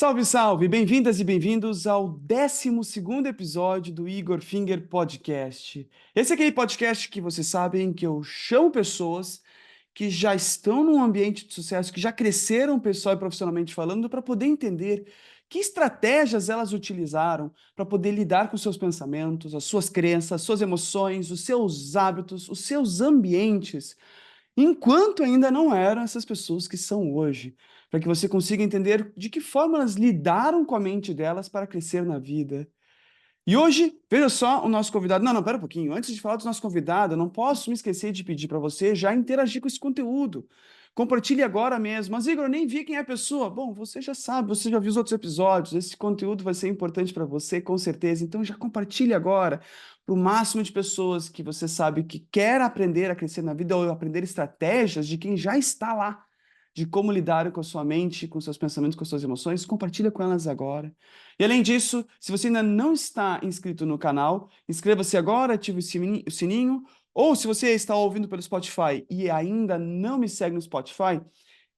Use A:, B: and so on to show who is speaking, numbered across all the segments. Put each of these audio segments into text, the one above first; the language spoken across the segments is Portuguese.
A: Salve, salve! Bem-vindas e bem-vindos ao 12º episódio do Igor Finger Podcast. Esse é aquele podcast que vocês sabem que eu chamo pessoas que já estão num ambiente de sucesso, que já cresceram pessoal e profissionalmente falando, para poder entender que estratégias elas utilizaram para poder lidar com seus pensamentos, as suas crenças, as suas emoções, os seus hábitos, os seus ambientes, enquanto ainda não eram essas pessoas que são hoje, para que você consiga entender de que forma elas lidaram com a mente delas para crescer na vida. E hoje, veja só o nosso convidado. Não, pera um pouquinho. Antes de falar do nosso convidado, eu não posso me esquecer de pedir para você já interagir com esse conteúdo. Compartilhe agora mesmo. Mas, Igor, eu nem vi quem é a pessoa. Bom, você já sabe, você já viu os outros episódios. Esse conteúdo vai ser importante para você, com certeza. Então, já compartilhe agora para o máximo de pessoas que você sabe que quer aprender a crescer na vida ou aprender estratégias de quem já está lá, de como lidar com a sua mente, com seus pensamentos, com suas emoções. Compartilha com elas agora. E além disso, se você ainda não está inscrito no canal, inscreva-se agora, ative o sininho, ou se você está ouvindo pelo Spotify e ainda não me segue no Spotify,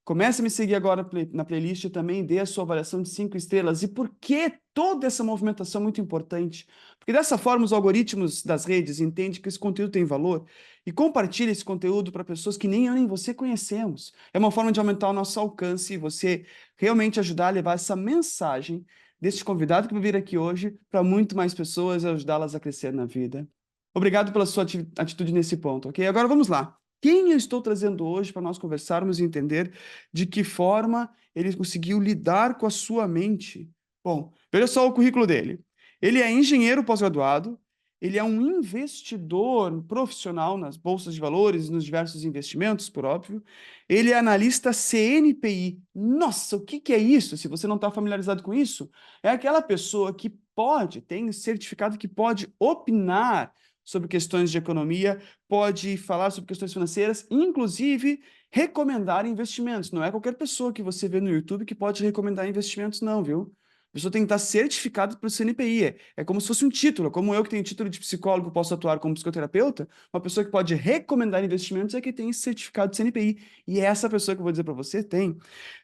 A: comece a me seguir agora na playlist e também dê a sua avaliação de 5 estrelas. E por que toda essa movimentação é muito importante? Porque dessa forma os algoritmos das redes entendem que esse conteúdo tem valor e compartilha esse conteúdo para pessoas que nem eu nem você conhecemos. É uma forma de aumentar o nosso alcance e você realmente ajudar a levar essa mensagem desse convidado que vai vir aqui hoje para muito mais pessoas e ajudá-las a crescer na vida. Obrigado pela sua atitude nesse ponto, ok? Agora vamos lá. Quem eu estou trazendo hoje para nós conversarmos e entender de que forma ele conseguiu lidar com a sua mente? Bom, veja só o currículo dele. Ele é engenheiro pós-graduado, ele é um investidor profissional nas bolsas de valores, nos diversos investimentos, por óbvio. Ele é analista CNPI. Nossa, o que é isso? Se você não está familiarizado com isso, é aquela pessoa que tem certificado que pode opinar sobre questões de economia, pode falar sobre questões financeiras, inclusive recomendar investimentos. Não é qualquer pessoa que você vê no YouTube que pode recomendar investimentos, não, viu? A pessoa tem que estar certificada pelo CNPI. É como se fosse um título, como eu que tenho título de psicólogo, posso atuar como psicoterapeuta, uma pessoa que pode recomendar investimentos é que tem esse certificado de CNPI. E é essa pessoa que eu vou dizer para você tem.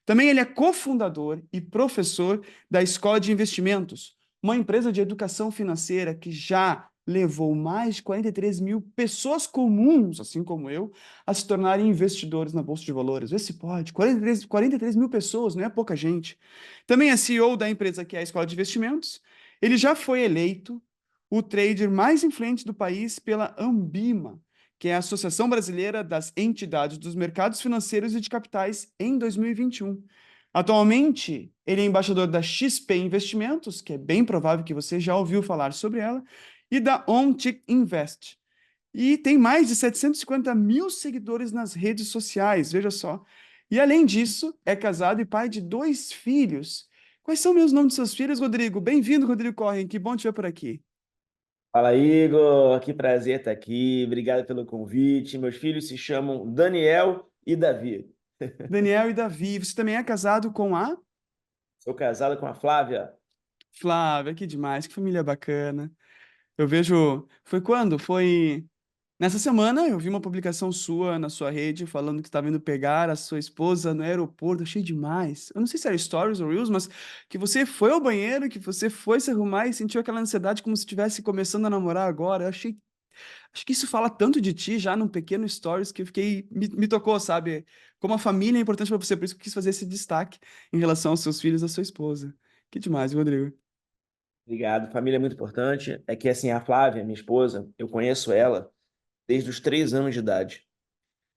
A: Também ele é cofundador e professor da Escola de Investimentos, uma empresa de educação financeira que já levou mais de 43 mil pessoas comuns, assim como eu, a se tornarem investidores na Bolsa de Valores. Vê se pode. 43 mil pessoas, não é pouca gente. Também é CEO da empresa que é a Escola de Investimentos. Ele já foi eleito o trader mais influente do país pela Ambima, que é a Associação Brasileira das Entidades dos Mercados Financeiros e de Capitais, em 2021. Atualmente, ele é embaixador da XP Investimentos, que é bem provável que você já ouviu falar sobre ela, e da OnTick Invest. E tem mais de 750 mil seguidores nas redes sociais, veja só. E além disso, é casado e pai de 2 filhos. Quais são meus nomes de seus filhos, Rodrigo? Bem-vindo, Rodrigo Corrêa, que bom te ver por aqui.
B: Fala, Igor, que prazer estar aqui. Obrigado pelo convite. Meus filhos se chamam Daniel e Davi.
A: Daniel e Davi, você também é casado com a
B: Sou casado com a Flávia.
A: Flávia, que demais, que família bacana. Eu vejo. Foi quando? Foi. Nessa semana eu vi uma publicação sua na sua rede falando que estava indo pegar a sua esposa no aeroporto. Achei demais. Eu não sei se era stories ou reels, mas que você foi ao banheiro, que você foi se arrumar e sentiu aquela ansiedade como se estivesse começando a namorar agora. Eu achei. Acho que isso fala tanto de ti já num pequeno stories que eu fiquei. Me tocou, sabe? Como a família é importante para você. Por isso que eu quis fazer esse destaque em relação aos seus filhos e à sua esposa. Que demais, viu, Rodrigo?
B: Obrigado. Família é muito importante. É que, assim, a Flávia, minha esposa, eu conheço ela desde os 3 anos de idade.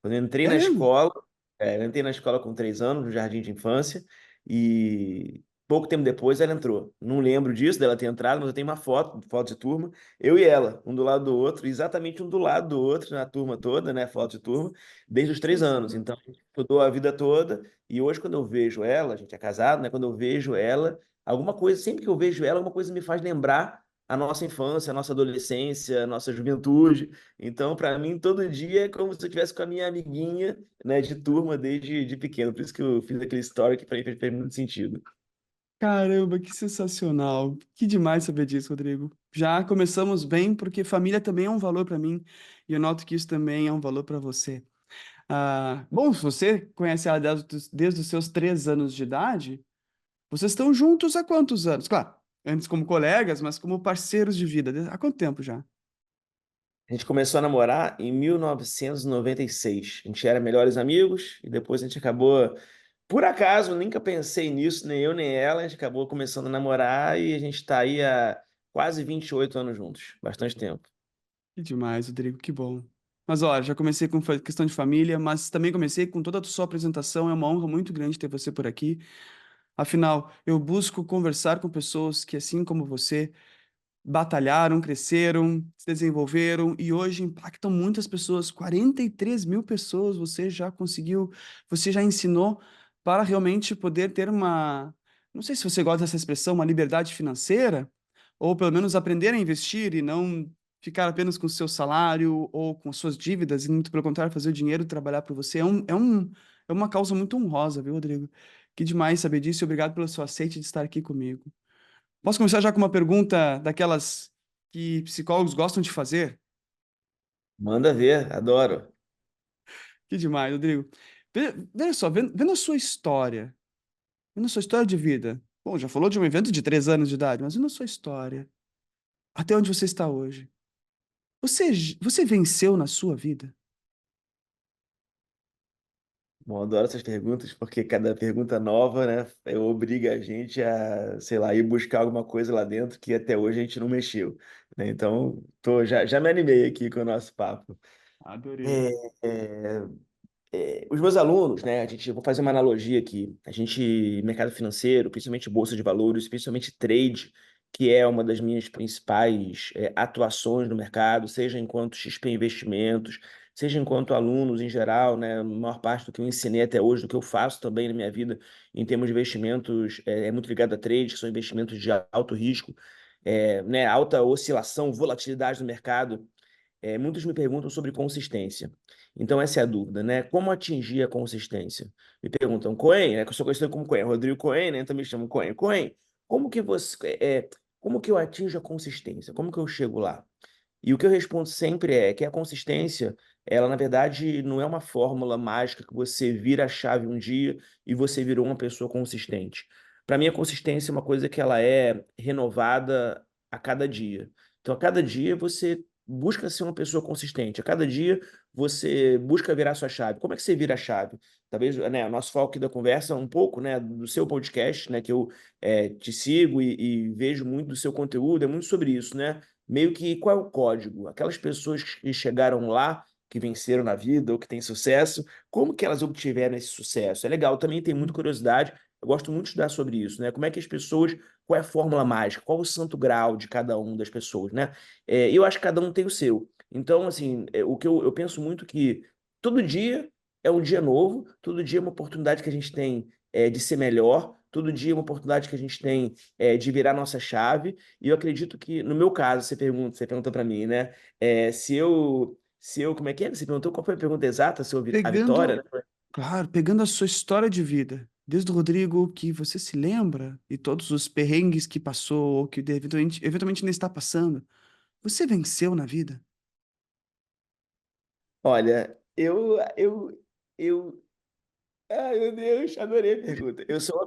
B: Quando eu entrei
A: É
B: na
A: mesmo?
B: escola, eu entrei na escola com 3 anos, no jardim de infância, e pouco tempo depois ela entrou. Não lembro disso, dela ter entrado, mas eu tenho uma foto de turma, eu e ela, um do lado do outro, exatamente um do lado do outro, na turma toda, né, foto de turma, desde os 3 anos. Então, a gente estudou a vida toda, e hoje quando eu vejo ela, a gente é casado, né, quando eu vejo ela, alguma coisa, sempre que eu vejo ela, alguma coisa me faz lembrar a nossa infância, a nossa adolescência, a nossa juventude. Então, para mim, todo dia é como se eu estivesse com a minha amiguinha, né, de turma desde pequeno. Por isso que eu fiz aquele story que para mim fez muito sentido.
A: Caramba, que sensacional. Que demais saber disso, Rodrigo. Já começamos bem, porque família também é um valor para mim, e eu noto que isso também é um valor para você. Bom, se você conhece ela desde os seus 3 anos de idade, Vocês estão juntos há quantos anos? Claro, antes como colegas, mas como parceiros de vida. Há quanto tempo já?
B: A gente começou a namorar em 1996. A gente era melhores amigos e depois a gente acabou, por acaso, nunca pensei nisso, nem eu nem ela, a gente acabou começando a namorar e a gente está aí há quase 28 anos juntos, bastante tempo.
A: Que demais, Rodrigo, que bom. Mas olha, já comecei com questão de família, mas também comecei com toda a sua apresentação. É uma honra muito grande ter você por aqui. Afinal, eu busco conversar com pessoas que, assim como você, batalharam, cresceram, se desenvolveram e hoje impactam muitas pessoas. 43 mil pessoas você já conseguiu, você já ensinou para realmente poder ter uma, não sei se você gosta dessa expressão, uma liberdade financeira, ou pelo menos aprender a investir e não ficar apenas com o seu salário ou com suas dívidas, e muito pelo contrário, fazer o dinheiro trabalhar para você. É uma causa muito honrosa, viu, Rodrigo? Que demais saber disso e obrigado pelo seu aceite de estar aqui comigo. Posso começar já com uma pergunta daquelas que psicólogos gostam de fazer?
B: Manda ver, adoro.
A: Que demais, Rodrigo. Veja só, vendo a sua história de vida. Bom, já falou de um evento de 3 anos de idade, mas vendo a sua história, até onde você está hoje. Você venceu na sua vida?
B: Bom, adoro essas perguntas porque cada pergunta nova, né, obriga a gente a, sei lá, ir buscar alguma coisa lá dentro que até hoje a gente não mexeu, né? Então, já me animei aqui com o nosso papo.
A: Adorei.
B: É, é, os meus alunos, né, vou fazer uma analogia aqui. A gente, mercado financeiro, principalmente bolsa de valores, principalmente trade, que é uma das minhas principais atuações no mercado, seja enquanto XP Investimentos, seja enquanto alunos em geral, né, a maior parte do que eu ensinei até hoje, do que eu faço também na minha vida em termos de investimentos, é muito ligado a trade, que são investimentos de alto risco, né, alta oscilação, volatilidade no mercado. Muitos me perguntam sobre consistência. Então, essa é a dúvida, né? Como atingir a consistência? Me perguntam, Cohen, né, que eu sou conhecido como Cohen, Rodrigo Cohen, né? Então me chamam Cohen. Cohen, como que como que eu atinjo a consistência? Como que eu chego lá? E o que eu respondo sempre é que a consistência, ela na verdade não é uma fórmula mágica que você vira a chave um dia e você virou uma pessoa consistente. Para mim, a consistência é uma coisa que ela é renovada a cada dia. Então, a cada dia você busca ser uma pessoa consistente. A cada dia você busca virar sua chave. Como é que você vira a chave? Talvez, né, o nosso foco aqui da conversa é um pouco, né, do seu podcast, né, que eu te sigo e vejo muito do seu conteúdo, é muito sobre isso, né? Meio que qual é o código? Aquelas pessoas que chegaram lá, que venceram na vida ou que têm sucesso, como que elas obtiveram esse sucesso? É legal, também tem muita curiosidade, eu gosto muito de estudar sobre isso, né? Como é que as pessoas, qual é a fórmula mágica, qual o santo grau de cada um das pessoas, né? Eu acho que cada um tem o seu. Então, assim, o que eu penso muito que todo dia é um dia novo, todo dia é uma oportunidade que a gente tem de ser melhor, todo dia é uma oportunidade que a gente tem de virar nossa chave, e eu acredito que, no meu caso, você pergunta para mim, né? Como é que é? Você perguntou qual foi a pergunta exata, se eu a vitória,
A: Pegando,
B: né?
A: claro, pegando a sua história de vida, desde o Rodrigo que você se lembra e todos os perrengues que passou ou que eventualmente ainda está passando, você venceu na vida?
B: Olha, ai meu Deus, adorei a pergunta. Eu sou uma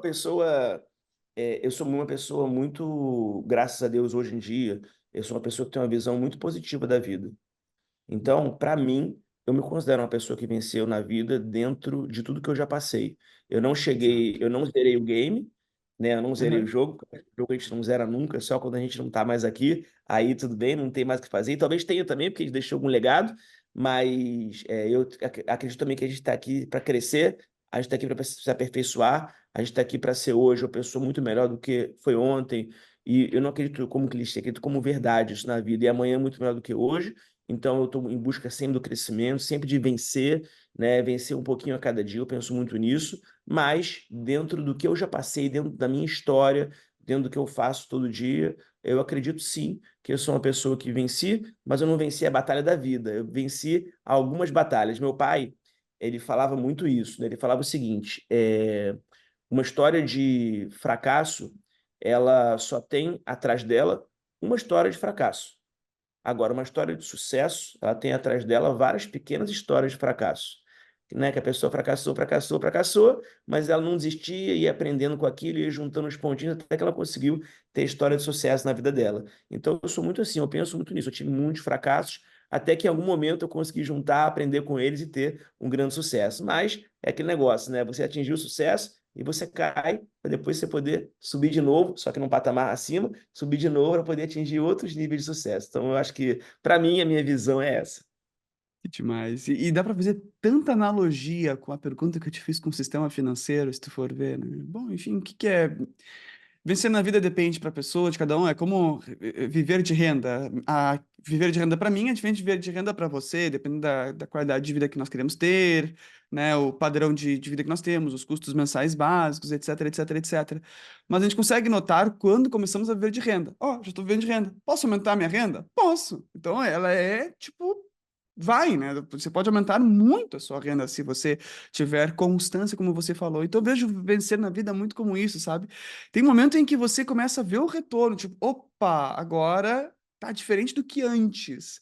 B: pessoa muito, graças a Deus, hoje em dia, eu sou uma pessoa que tem uma visão muito positiva da vida. Então, para mim, eu me considero uma pessoa que venceu na vida dentro de tudo que eu já passei.
A: Exato.
B: Eu não zerei o game, né? Eu não zerei o
A: Aham.
B: jogo, porque o jogo a gente não zera nunca, só quando a gente não tá mais aqui, aí tudo bem, não tem mais o que fazer. E talvez tenha também, porque a gente deixou algum legado, mas acredito também que a gente está aqui para crescer, a gente está aqui para se aperfeiçoar, a gente está aqui para ser hoje uma pessoa muito melhor do que foi ontem. E eu não acredito como clichê, acredito como verdade isso na vida. E amanhã é muito melhor do que hoje. Então, eu estou em busca sempre do crescimento, sempre de vencer, né? Vencer um pouquinho a cada dia, eu penso muito nisso, mas dentro do que eu já passei, dentro da minha história, dentro do que eu faço todo dia, eu acredito sim que eu sou uma pessoa que venci, mas eu não venci a batalha da vida, eu venci algumas batalhas. Meu pai, ele falava muito isso, né? Ele falava o seguinte: uma história de fracasso, ela só tem atrás dela uma história de fracasso. Agora, uma história de sucesso, ela tem atrás dela várias pequenas histórias de fracasso. né? Que a pessoa fracassou, fracassou, fracassou, mas ela não desistia, ia aprendendo com aquilo, ia juntando os pontinhos até que ela conseguiu ter história de sucesso na vida dela. Então, eu sou muito assim, eu penso muito nisso. Eu tive muitos fracassos, até que em algum momento eu consegui juntar, aprender com eles e ter um grande sucesso. Mas é aquele negócio, né? Você atingiu o sucesso e você cai para depois você poder subir de novo, só que num patamar acima, subir de novo para poder atingir outros níveis de sucesso. Então, eu acho que, para mim, a minha visão é essa.
A: Que demais. E dá para fazer tanta analogia com a pergunta que eu te fiz com o sistema financeiro, se tu for ver, né? Bom, enfim, o que que é vencer na vida depende para a pessoa, de cada um, é como viver de renda. Viver de renda para mim é diferente de viver de renda para você, dependendo da qualidade de vida que nós queremos ter, né, o padrão de vida que nós temos, os custos mensais básicos, etc, etc, etc. Mas a gente consegue notar quando começamos a viver de renda. Ó, já estou vivendo de renda. Posso aumentar a minha renda? Posso. Então, ela é, tipo, vai, né? Você pode aumentar muito a sua renda se você tiver constância, como você falou. Então, eu vejo vencer na vida muito como isso, sabe? Tem momento em que você começa a ver o retorno, tipo, opa, agora tá diferente do que antes.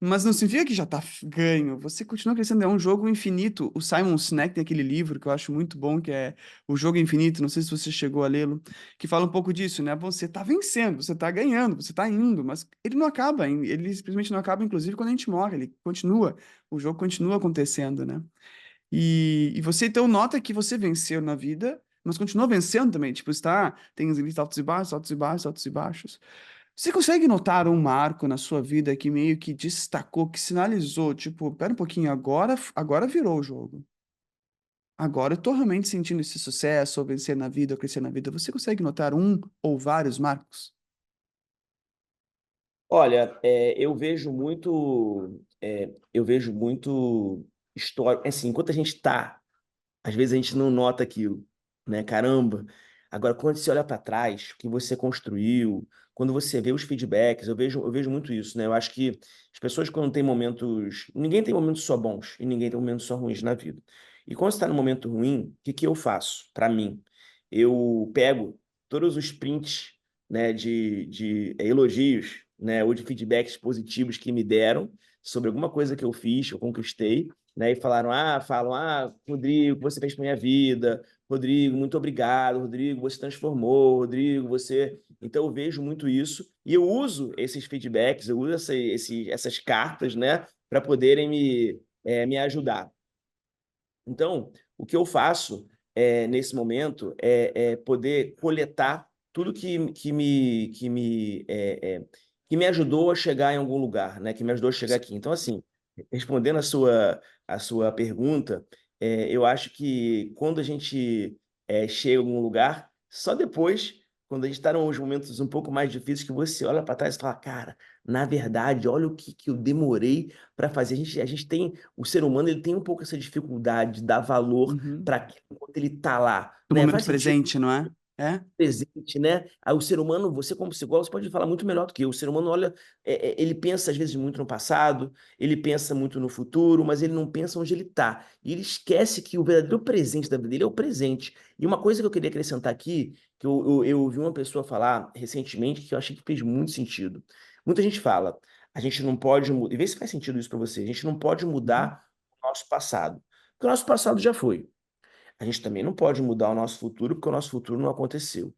A: Mas não significa que já tá ganho. Você continua crescendo, é um jogo infinito. O Simon Sinek tem aquele livro que eu acho muito bom, que é O Jogo Infinito, não sei se você chegou a lê-lo, que fala um pouco disso, né? Você tá vencendo, você tá ganhando, você tá indo, mas ele não acaba, hein? Ele simplesmente não acaba, inclusive, quando a gente morre, ele continua, o jogo continua acontecendo, né? E você então nota que você venceu na vida, mas continua vencendo também. Tipo, está, tem os altos e baixos, altos e baixos, altos e baixos. Você consegue notar um marco na sua vida que meio que destacou, que sinalizou, tipo, pera um pouquinho, agora virou o jogo. Agora eu tô realmente sentindo esse sucesso, ou vencer na vida, ou crescer na vida. Você consegue notar um ou vários marcos?
B: Olha, eu vejo muito história, assim, enquanto a gente está, às vezes a gente não nota aquilo, né? Caramba. Agora, quando você olha para trás, o que você construiu, quando você vê os feedbacks, eu vejo muito isso, né? Eu acho que as pessoas, quando têm momentos. Ninguém tem momentos só bons e ninguém tem momentos só ruins na vida. E quando você está num momento ruim, o que que eu faço? Para mim, eu pego todos os prints, né, de elogios, né, ou de feedbacks positivos que me deram sobre alguma coisa que eu fiz, eu conquistei, né? E falam, Rodrigo, você fez para minha vida, Rodrigo, muito obrigado, Rodrigo, você transformou, Rodrigo, você. Então eu vejo muito isso e eu uso esses feedbacks, eu uso essas cartas, né, para poderem me ajudar. Então, o que eu faço nesse momento é poder coletar tudo que me ajudou a chegar em algum lugar, né? Que me ajudou a chegar aqui. Então, assim, respondendo a sua pergunta, eu acho que quando a gente chega em algum lugar, só depois, quando a gente está nos momentos um pouco mais difíceis, que você olha para trás e fala, cara, na verdade, olha o que eu demorei para fazer. A gente tem o ser humano ele tem um pouco essa dificuldade de dar valor
A: Uhum.
B: para aquilo enquanto ele está lá,
A: Do
B: né?
A: momento
B: Faz sentido
A: presente, não é? É?
B: presente, né? Aí o ser humano, você como psicólogo, você pode falar muito melhor do que eu. O ser humano olha, ele pensa às vezes muito no passado, ele pensa muito no futuro, mas ele não pensa onde ele está. E ele esquece que o verdadeiro presente da vida dele é o presente. E uma coisa que eu queria acrescentar aqui, que eu ouvi uma pessoa falar recentemente, que eu achei que fez muito sentido. Muita gente fala, a gente não pode, e vê se faz sentido isso para você, a gente não pode
A: Uhum.
B: mudar o nosso passado. Porque o nosso passado já foi. A gente também não pode mudar o nosso futuro, porque o nosso futuro não aconteceu.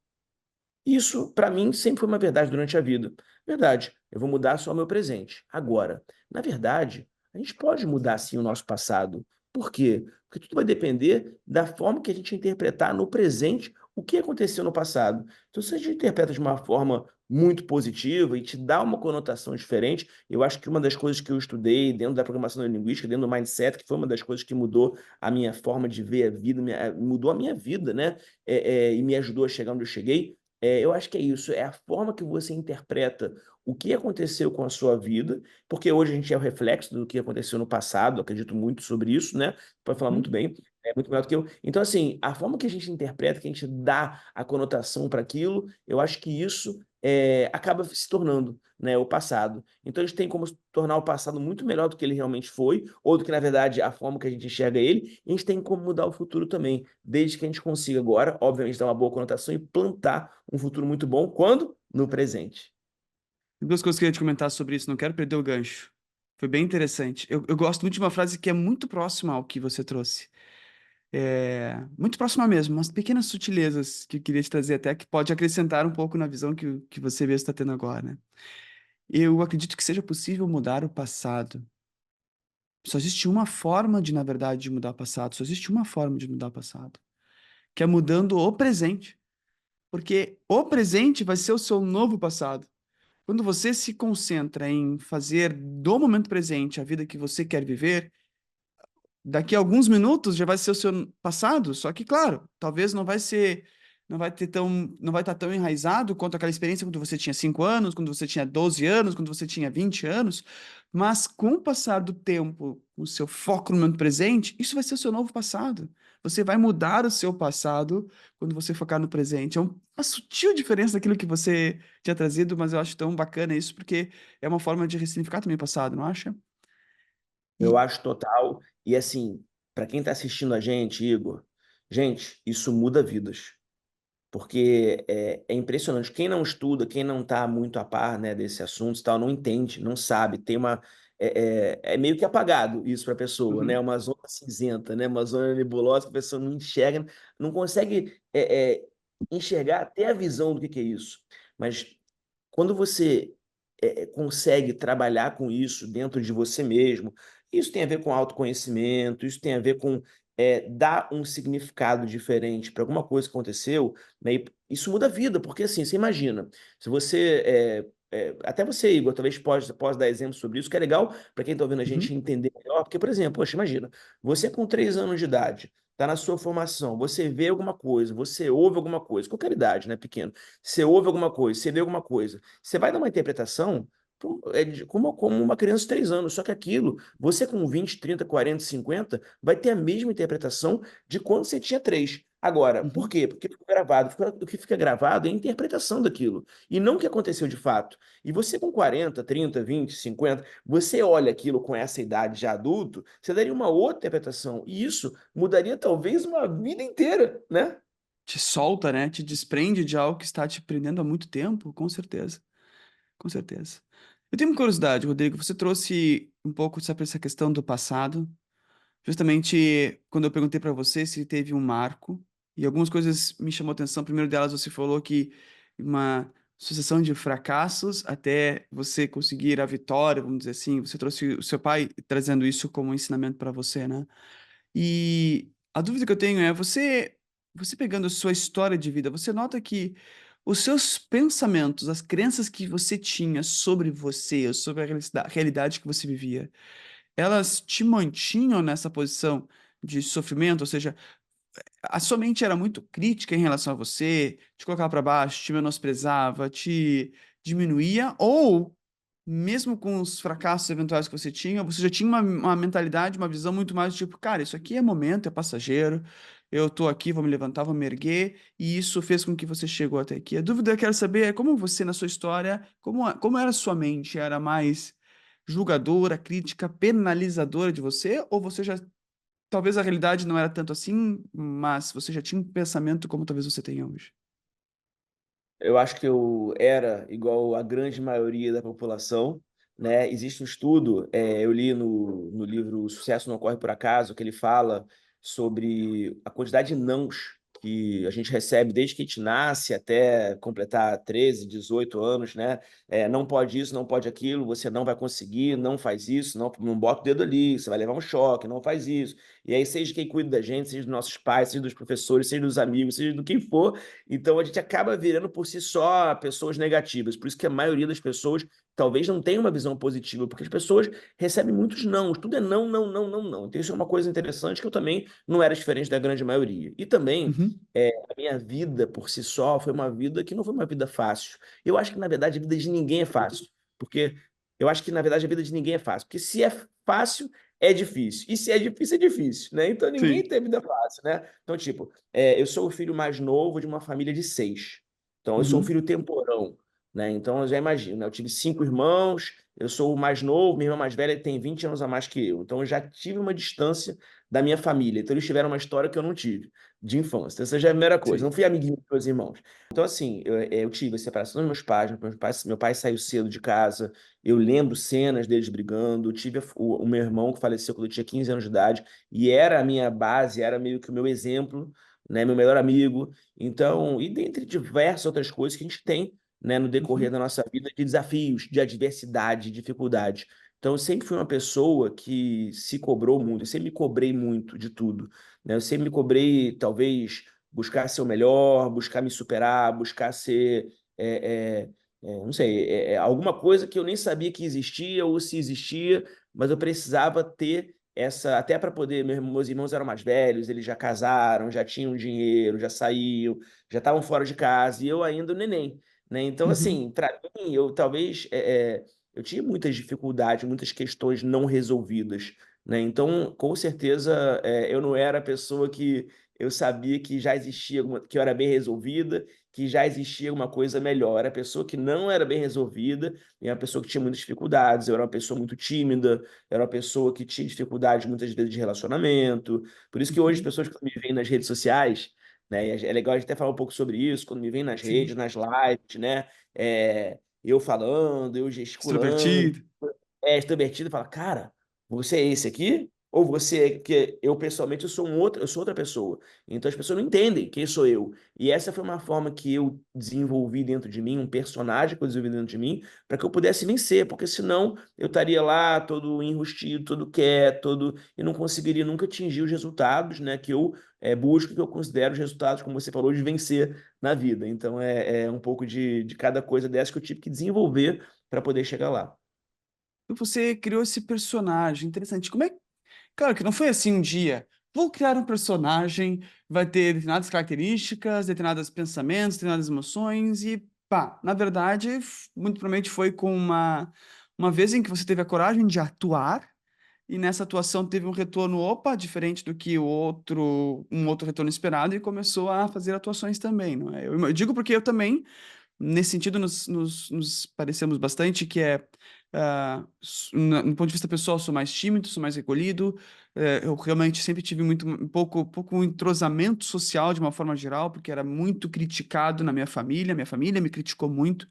B: Isso, para mim, sempre foi uma verdade durante a vida. Verdade, eu vou mudar só o meu presente. Agora, na verdade, a gente pode mudar sim o nosso passado. Por quê? Porque tudo vai depender da forma que a gente interpretar no presente o que aconteceu no passado. Então, se a gente interpreta de uma forma muito positiva e te dá uma conotação diferente, eu acho que uma das coisas que eu estudei dentro da programação neurolinguística, dentro do mindset, que foi uma das coisas que mudou a minha forma de ver a vida, mudou a minha vida, né? E me ajudou a chegar onde eu cheguei, eu acho que é isso, é a forma que você interpreta o que aconteceu com a sua vida, porque hoje a gente é o reflexo do que aconteceu no passado, acredito muito sobre isso, né? Pode falar muito
A: Uhum.
B: bem, é muito melhor do que eu. Então, assim, a forma que a gente interpreta, que a gente dá a conotação para aquilo, eu acho que isso acaba se tornando, né, o passado. Então, a gente tem como tornar o passado muito melhor do que ele realmente foi, ou do que, na verdade, a forma que a gente enxerga ele, e a gente tem como mudar o futuro também, desde que a gente consiga agora, obviamente, dar uma boa conotação e plantar um futuro muito bom. Quando? No presente.
A: Duas coisas que eu ia te comentar sobre isso, não quero perder o gancho. Foi bem interessante. Eu gosto muito de uma frase que é muito próxima ao que você trouxe. Muito próxima mesmo, umas pequenas sutilezas que eu queria te trazer até, que pode acrescentar um pouco na visão que você mesmo está tendo agora, né? Eu acredito que seja possível mudar o passado. Só existe uma forma de, na verdade, de mudar o passado. Só existe uma forma de mudar o passado, que é mudando o presente. Porque o presente vai ser o seu novo passado. Quando você se concentra em fazer do momento presente a vida que você quer viver, daqui a alguns minutos já vai ser o seu passado, só que, claro, talvez não vai ser, não vai estar tão enraizado quanto aquela experiência quando você tinha 5 anos, quando você tinha 12 anos, quando você tinha 20 anos, mas com o passar do tempo, o seu foco no momento presente, isso vai ser o seu novo passado. Você vai mudar o seu passado quando você focar no presente. É uma sutil diferença daquilo que você tinha trazido, mas eu acho tão bacana isso, porque é uma forma de ressignificar também o passado, não acha?
B: Eu
A: E,
B: acho total. E assim, para quem está assistindo a gente, Igor, gente, isso muda vidas. Porque é impressionante. Quem não estuda, quem não está muito a par, né, desse assunto e tal, não entende, não sabe. Tem uma. É meio que apagado isso para a pessoa, né?
A: uhum,
B: Uma zona cinzenta, né? Uma zona nebulosa que a pessoa não enxerga, não consegue enxergar até a visão do que é isso. Mas quando você consegue trabalhar com isso dentro de você mesmo, isso tem a ver com autoconhecimento, isso tem a ver com dar um significado diferente para alguma coisa que aconteceu, né? E isso muda a vida, porque assim, você imagina, se você. Até você, Igor, talvez possa dar exemplo sobre isso, que é legal para quem está ouvindo a gente
A: uhum,
B: entender melhor, porque, por exemplo, poxa, imagina, você com 3 anos de idade, está na sua formação, você vê alguma coisa, você ouve alguma coisa, qualquer idade, né, pequeno, você ouve alguma coisa, você vê alguma coisa, você vai dar uma interpretação como uma criança de 3 anos, só que aquilo, você com 20, 30, 40, 50, vai ter a mesma interpretação de quando você tinha 3. Agora, por
A: uhum.
B: quê? Porque ficou gravado. O que fica gravado é a interpretação daquilo, e não o que aconteceu de fato. E você com 40, 30, 20, 50, você olha aquilo com essa idade de adulto, você daria uma outra interpretação, e isso mudaria talvez uma vida inteira, né?
A: Te solta, né? Te desprende de algo que está te prendendo há muito tempo, com certeza, com certeza. Eu tenho uma curiosidade, Rodrigo. Você trouxe um pouco sobre essa questão do passado, justamente quando eu perguntei para você se teve um marco, e algumas coisas me chamou a atenção. Primeiro delas, você falou que uma sucessão de fracassos até você conseguir a vitória, vamos dizer assim. Você trouxe o seu pai trazendo isso como um ensinamento para você, né? E a dúvida que eu tenho é, você pegando a sua história de vida, você nota que os seus pensamentos, as crenças que você tinha sobre você, sobre a realidade que você vivia, elas te mantinham nessa posição de sofrimento? Ou seja, a sua mente era muito crítica em relação a você, te colocava para baixo, te menosprezava, te diminuía, ou mesmo com os fracassos eventuais que você já tinha uma mentalidade, uma visão muito mais do tipo, cara, isso aqui é momento, é passageiro, eu tô aqui, vou me levantar, vou me erguer, e isso fez com que você chegou até aqui. A dúvida que eu quero saber é como você, na sua história, como era a sua mente? Era mais julgadora, crítica, penalizadora de você, ou você já talvez a realidade não era tanto assim, mas você já tinha um pensamento como talvez você tenha hoje.
B: Eu acho que eu era igual a grande maioria da população, né? Existe um estudo, eu li no livro O Sucesso Não Ocorre Por Acaso, que ele fala sobre a quantidade de nãos que a gente recebe desde que a gente nasce até completar 13, 18 anos, né? Não pode isso, não pode aquilo, você não vai conseguir, não faz isso, não bota o dedo ali, você vai levar um choque, não faz isso. E aí, seja quem cuida da gente, seja dos nossos pais, seja dos professores, seja dos amigos, seja do quem for, então a gente acaba virando por si só pessoas negativas. Por isso que a maioria das pessoas talvez não tenha uma visão positiva, porque as pessoas recebem muitos não. Tudo é não, não, não, não, não. Então isso é uma coisa interessante que eu também não era diferente da grande maioria. E também
A: Uhum,
B: a minha vida por si só foi uma vida que não foi uma vida fácil. Eu acho que na verdade a vida de ninguém é fácil, porque eu acho que na verdade a vida de ninguém é fácil, porque se é fácil é difícil, e se é difícil, né? Então ninguém
A: sim.
B: tem vida fácil, né? Então, tipo, eu sou o filho mais novo de uma família de 6. Então, eu sou um
A: Uhum,
B: filho temporão. né? Então, eu já imagino, né? Eu tive 5 irmãos, eu sou o mais novo, minha irmã mais velha tem 20 anos a mais que eu. Então, eu já tive uma distância da minha família. Então, eles tiveram uma história que eu não tive, de infância. Então, essa já é a primeira coisa.
A: Sim.
B: Não fui amiguinho dos meus irmãos. Então, assim, eu tive a separação dos meus pais, meu pai saiu cedo de casa, eu lembro cenas deles brigando, eu tive o meu irmão que faleceu quando eu tinha 15 anos de idade, e era a minha base, era meio que o meu exemplo, né, meu melhor amigo. Então, e dentre diversas outras coisas que a gente tem, né, no decorrer
A: Uhum,
B: da nossa vida, de desafios, de adversidade, de dificuldade. Então, eu sempre fui uma pessoa que se cobrou muito, eu sempre me cobrei muito de tudo, né? Eu sempre me cobrei, talvez, buscar ser o melhor, buscar me superar, buscar ser, não sei, alguma coisa que eu nem sabia que existia ou se existia, mas eu precisava ter essa, até para poder, meus irmãos eram mais velhos, eles já casaram, já tinham dinheiro, já saíam, já estavam fora de casa, e eu ainda neném, né? Então,
A: uhum.
B: assim, para mim, eu talvez eu tinha muitas dificuldades, muitas questões não resolvidas, né? Então, com certeza, eu não era a pessoa que eu sabia que já existia, que eu era bem resolvida, que já existia uma coisa melhor. Era a pessoa que não era bem resolvida, e uma pessoa que tinha muitas dificuldades. Eu era uma pessoa muito tímida, era uma pessoa que tinha dificuldade muitas vezes de relacionamento. Por isso que hoje as
A: Uhum.
B: pessoas que me veem nas redes sociais, né? E é legal a gente até falar um pouco sobre isso, quando me vem nas
A: Sim.
B: redes, nas lives, né? Eu falando, eu gesticulando,
A: Extrovertido.
B: extrovertido, fala, cara, você é esse aqui? Ou você é que eu pessoalmente eu sou outra pessoa. Então as pessoas não entendem quem sou eu. E essa foi uma forma que eu desenvolvi dentro de mim, um personagem que eu desenvolvi dentro de mim, para que eu pudesse vencer, porque senão eu estaria lá todo enrustido, todo quieto, todo e não conseguiria nunca atingir os resultados, né, que eu busco, que eu considero os resultados, como você falou, de vencer na vida. Então é um pouco de cada coisa dessa que eu tive que desenvolver para poder chegar lá.
A: E você criou esse personagem, interessante. Como é Claro que não foi assim um dia. Vou criar um personagem, vai ter determinadas características, determinados pensamentos, determinadas emoções e pá. Na verdade, muito provavelmente foi com uma vez em que você teve a coragem de atuar e nessa atuação teve um retorno, opa, diferente do que um outro retorno esperado e começou a fazer atuações também, não é? Eu digo porque eu também nesse sentido, nos parecemos bastante, que é, no ponto de vista pessoal, sou mais tímido, sou mais recolhido, eu realmente sempre tive pouco entrosamento social de uma forma geral, porque era muito criticado na minha família me criticou muito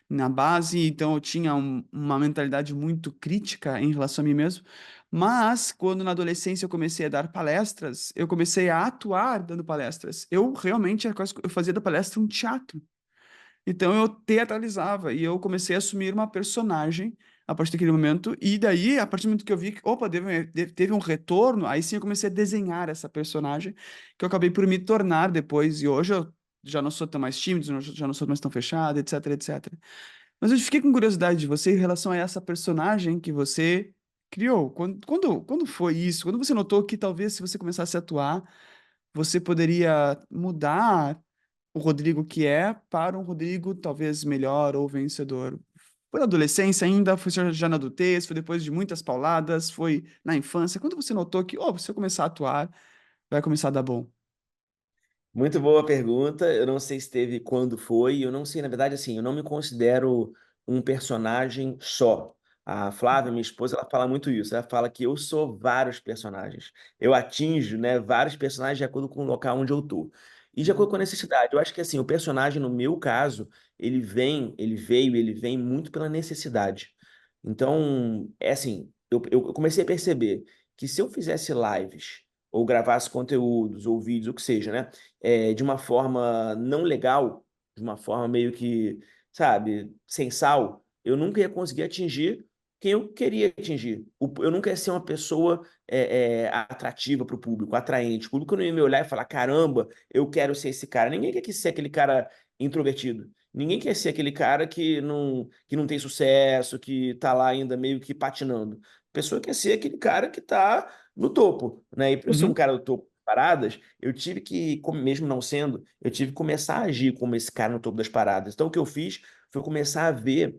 A: na base, então eu tinha uma mentalidade muito crítica em relação a mim mesmo, mas quando na adolescência eu comecei a dar palestras, eu comecei a atuar dando palestras. Eu realmente, eu fazia da palestra um teatro. Então eu teatralizava e eu comecei a assumir uma personagem a partir daquele momento. E daí, a partir do momento que eu vi que, opa, teve um retorno, aí sim eu comecei a desenhar essa personagem, que eu acabei por me tornar depois. E hoje eu já não sou tão mais tímido, já não sou mais tão fechado, etc, etc. Mas eu fiquei com curiosidade de você em relação a essa personagem que você criou. Quando foi isso? Quando você notou que talvez se você começasse a atuar, você poderia mudar o Rodrigo que é para um Rodrigo talvez melhor ou vencedor. Foi na adolescência ainda, foi já na adultez, foi depois de muitas pauladas, foi na infância. Quando você notou que, oh, se eu começar a atuar, vai começar a dar bom?
B: Muito boa pergunta. Eu não sei se teve quando foi. Eu não sei, na verdade, assim, eu não me considero um personagem só. A Flávia, minha esposa, ela fala muito isso. Ela fala que eu sou vários personagens. Eu atinjo, né, vários personagens de acordo com o local onde eu tô. E de acordo com a
A: Uhum.
B: necessidade. Eu acho que assim, o personagem, no meu caso, ele vem muito pela necessidade. Então, é assim, eu comecei a perceber que se eu fizesse lives ou gravasse conteúdos ou vídeos, o que seja, né? De uma forma não legal, de uma forma meio que, sabe, sem sal, eu nunca ia conseguir atingir quem eu queria atingir. Eu nunca ia ser uma pessoa atrativa para o público, atraente. O público não ia me olhar e falar: caramba, eu quero ser esse cara. Ninguém quer ser aquele cara introvertido. Ninguém quer ser aquele cara que não tem sucesso, que tá lá ainda meio que patinando. A pessoa quer ser aquele cara que tá no topo, né? E para eu ser um
A: Uhum.
B: cara do topo das paradas, eu tive que, mesmo não sendo, eu tive que começar a agir como esse cara no topo das paradas. Então, o que eu fiz foi começar a ver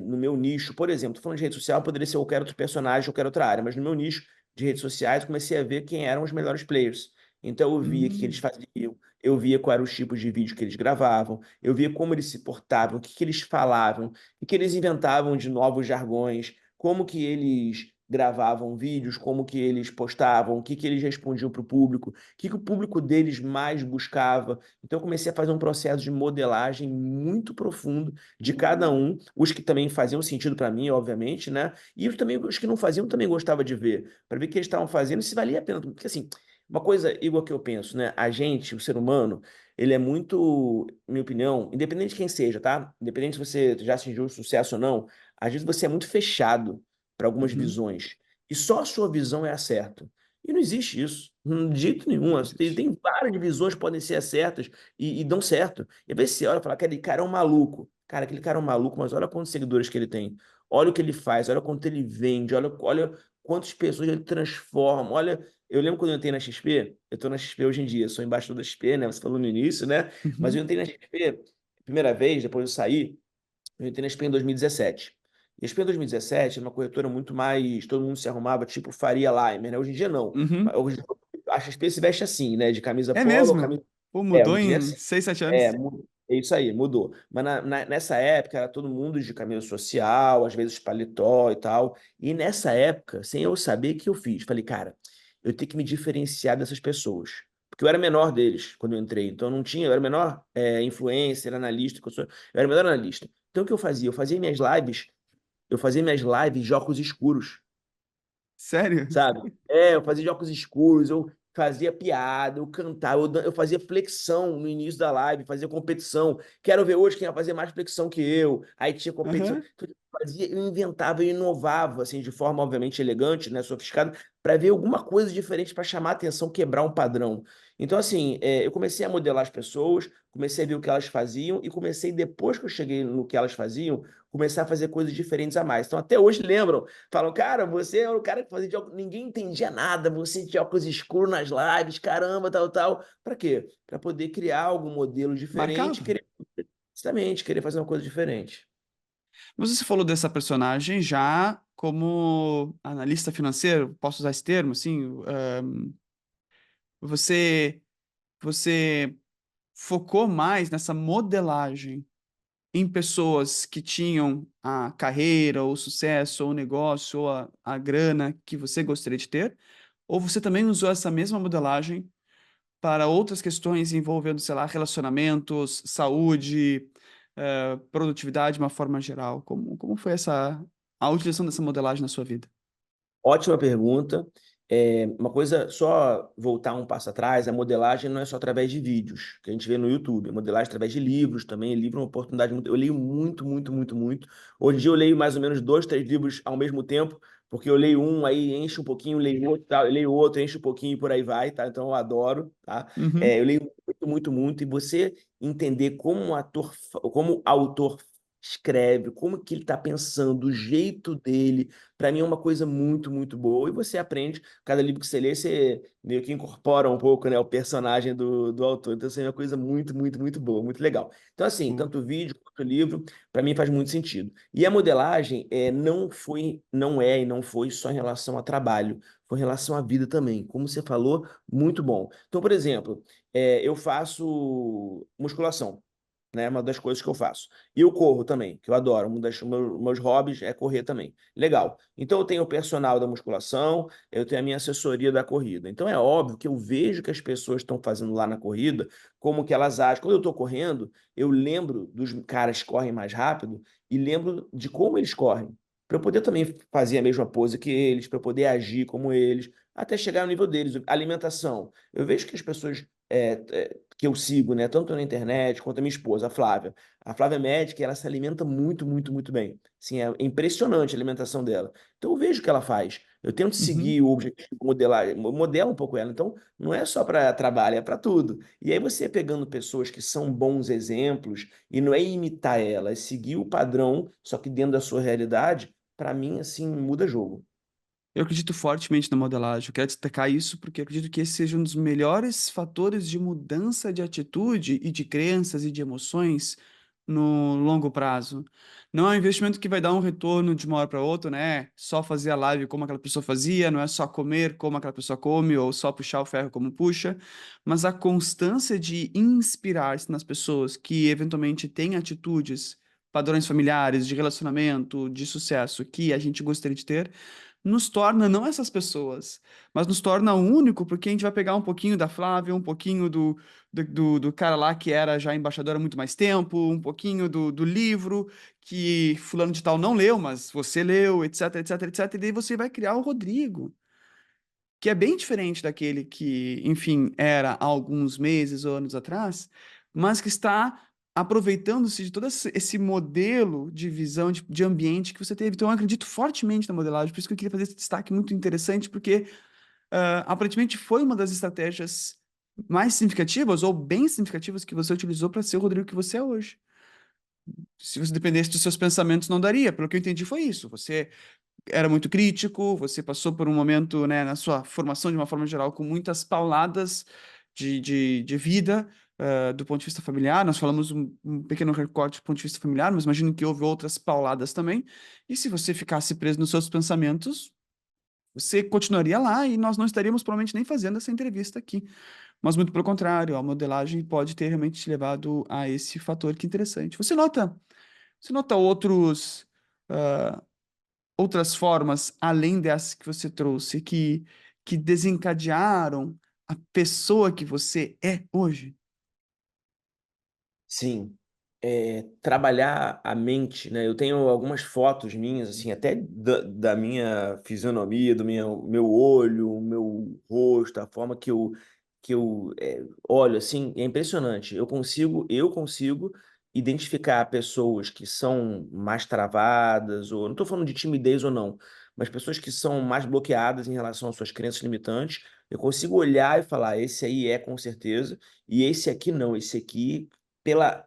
B: no meu nicho, por exemplo, tô falando de rede social, poderia ser qualquer outro personagem, qualquer outra área, mas no meu nicho de redes sociais, eu comecei a ver quem eram os melhores players. Então, eu via o que eles
A: Hum.
B: faziam, eu via quais eram os tipos de vídeo que eles gravavam, eu via como eles se portavam, o que que eles falavam, o que eles inventavam de novos jargões, como que eles gravavam vídeos, como que eles postavam, o que que eles respondiam para o público, o que que o público deles mais buscava. Então eu comecei a fazer um processo de modelagem muito profundo de cada um, os que também faziam sentido para mim, obviamente, né? E os que não faziam também gostava de ver, para ver o que eles estavam fazendo e se valia a pena. Porque assim, uma coisa, igual que eu penso, né? A gente, o ser humano, ele é muito, minha opinião, independente de quem seja, tá? Independente se você já atingiu o sucesso ou não, às vezes você é muito fechado para algumas
A: Uhum.
B: visões. E só a sua visão é a certa. E não existe isso, de jeito nenhum.
A: Existe.
B: Tem várias visões que podem ser certas e dão certo. E às vezes você olha e fala, aquele cara é um maluco. Cara, aquele cara é um maluco, mas olha quantos seguidores que ele tem. Olha o que ele faz, olha quanto ele vende, olha quantas pessoas ele transforma. Olha, eu lembro quando eu entrei na XP, eu estou na XP hoje em dia, sou embaixador da XP, né? Você falou no início, né? Mas eu
A: Uhum.
B: entrei na XP, primeira vez, depois eu saí, eu entrei na XP em 2017. E a XP em 2017 era uma corretora muito mais. Todo mundo se arrumava, tipo Faria Limer, né? Hoje em dia não. Mas
A: Uhum.
B: hoje a XP se veste assim, né? De camisa
A: É
B: polo ou
A: mesmo?
B: camisa.
A: Pô,
B: É,
A: mudou
B: hoje em dia é
A: em
B: assim.
A: 6, 7 anos.
B: É isso aí, mudou. Mas nessa época era todo mundo de camisa social, às vezes paletó e tal. E nessa época, sem eu saber o que eu fiz, falei, cara, eu tenho que me diferenciar dessas pessoas. Porque eu era menor deles quando eu entrei. Então eu não tinha, eu era menor influencer, analista, eu era o menor analista. Então o que eu fazia? Eu fazia minhas lives de óculos escuros,
A: Sério?
B: sabe? É, eu fazia de óculos escuros, eu fazia piada, eu cantava, eu fazia flexão no início da live, fazia competição. Quero ver hoje quem vai fazer mais flexão que eu. Aí tinha competição.
A: Aham.
B: Então, eu inventava, eu inovava, assim, de forma obviamente elegante, né, sofisticada, para ver alguma coisa diferente para chamar a atenção, quebrar um padrão. Então, assim, eu comecei a modelar as pessoas, comecei a ver o que elas faziam e comecei, depois que eu cheguei no que elas faziam, começar a fazer coisas diferentes a mais. Então, até hoje lembram. Falam, cara, você é o cara que fazia de óculos, ninguém entendia nada, você tinha óculos escuros nas lives, caramba, tal, tal. Para quê? Para poder criar algum modelo diferente,
A: Marcava.
B: querer, justamente, querer fazer uma coisa diferente.
A: Mas você falou dessa personagem já como analista financeiro, posso usar esse termo, assim? Você, você focou mais nessa modelagem em pessoas que tinham a carreira, ou o sucesso, ou o negócio, ou a grana que você gostaria de ter? Ou você também usou essa mesma modelagem para outras questões envolvendo, sei lá, relacionamentos, saúde, produtividade de uma forma geral? Como foi a utilização dessa modelagem na sua vida?
B: Ótima pergunta. Uma coisa, só voltar um passo atrás, a modelagem não é só através de vídeos, que a gente vê no YouTube. A modelagem através de livros também. Livro é uma oportunidade muito. Eu leio muito, muito, muito, muito. Hoje em dia eu leio mais ou menos 2, 3 livros ao mesmo tempo, porque eu leio um, aí enche um pouquinho, leio outro, tá? Eu leio outro, enche um pouquinho e por aí vai, tá? Então eu adoro, tá?
A: Uhum,
B: Eu leio muito, muito, muito. E você entender como um ator, como o autor escreve, como que ele está pensando, o jeito dele para mim é uma coisa muito, muito boa. E você aprende, cada livro que você lê, você meio que incorpora um pouco, né, o personagem do autor. Então, assim, é uma coisa muito, muito, muito boa, muito legal. Então, assim,
A: boa.
B: tanto o vídeo quanto o livro, para mim faz muito sentido. E a modelagem não foi, não é e não foi só em relação a trabalho, foi em relação à vida também. Como você falou, muito bom. Então, por exemplo, eu faço musculação, né? Uma das coisas que eu faço. E eu corro também, que eu adoro. Meus hobbies é correr também. Legal. Então eu tenho o personal da musculação, eu tenho a minha assessoria da corrida. Então é óbvio que eu vejo que as pessoas estão fazendo lá na corrida, como que elas agem. Quando eu estou correndo, eu lembro dos caras que correm mais rápido e lembro de como eles correm. Para eu poder também fazer a mesma pose que eles, para eu poder agir como eles, até chegar no nível deles. Alimentação. Eu vejo que as pessoas que eu sigo, né, tanto na internet quanto a minha esposa, a Flávia. A Flávia é médica e ela se alimenta muito, muito, muito bem. Assim, é impressionante a alimentação dela. Então eu vejo o que ela faz. Eu tento
A: Uhum.
B: seguir o objetivo, modelar, modelo um pouco ela. Então não é só para trabalho, é para tudo. E aí você pegando pessoas que são bons exemplos e não é imitar ela, é seguir o padrão, só que dentro da sua realidade, para mim assim muda jogo.
A: Eu acredito fortemente na modelagem. Eu quero destacar isso porque eu acredito que esse seja um dos melhores fatores de mudança de atitude e de crenças e de emoções no longo prazo. Não é um investimento que vai dar um retorno de uma hora para outra, né? Só fazer a live como aquela pessoa fazia, não é só comer como aquela pessoa come, ou só puxar o ferro como puxa, mas a constância de inspirar-se nas pessoas que eventualmente têm atitudes, padrões familiares, de relacionamento, de sucesso que a gente gostaria de ter, nos torna não essas pessoas, mas nos torna único, porque a gente vai pegar um pouquinho da Flávia, um pouquinho do cara lá que era já embaixador há muito mais tempo, um pouquinho do livro que fulano de tal não leu, mas você leu, etc, etc, etc. E daí você vai criar o Rodrigo, que é bem diferente daquele que, enfim, era há alguns meses ou anos atrás, mas que está aproveitando-se de todo esse modelo de visão de ambiente que você teve. Então, eu acredito fortemente na modelagem, por isso que eu queria fazer esse destaque muito interessante, porque aparentemente foi uma das estratégias mais significativas ou bem significativas que você utilizou para ser o Rodrigo que você é hoje. Se você dependesse dos seus pensamentos, não daria. Pelo que eu entendi, foi isso. Você era muito crítico, você passou por um momento, né, na sua formação, de uma forma geral, com muitas pauladas de vida, do ponto de vista familiar. Nós falamos um pequeno recorte do ponto de vista familiar, mas imagino que houve outras pauladas também. E se você ficasse preso nos seus pensamentos, você continuaria lá e nós não estaríamos provavelmente nem fazendo essa entrevista aqui. Mas muito pelo contrário, a modelagem pode ter realmente te levado a esse fator que é interessante. Você nota outras formas além dessas que você trouxe que desencadearam a pessoa que você é hoje?
B: Sim, trabalhar a mente, né? Eu tenho algumas fotos minhas, assim, até da minha fisionomia, do meu olho, o meu rosto, a forma que eu olho, assim, é impressionante. Eu consigo identificar pessoas que são mais travadas, ou não estou falando de timidez ou não, mas pessoas que são mais bloqueadas em relação às suas crenças limitantes. Eu consigo olhar e falar, esse aí é com certeza, e esse aqui não, esse aqui pela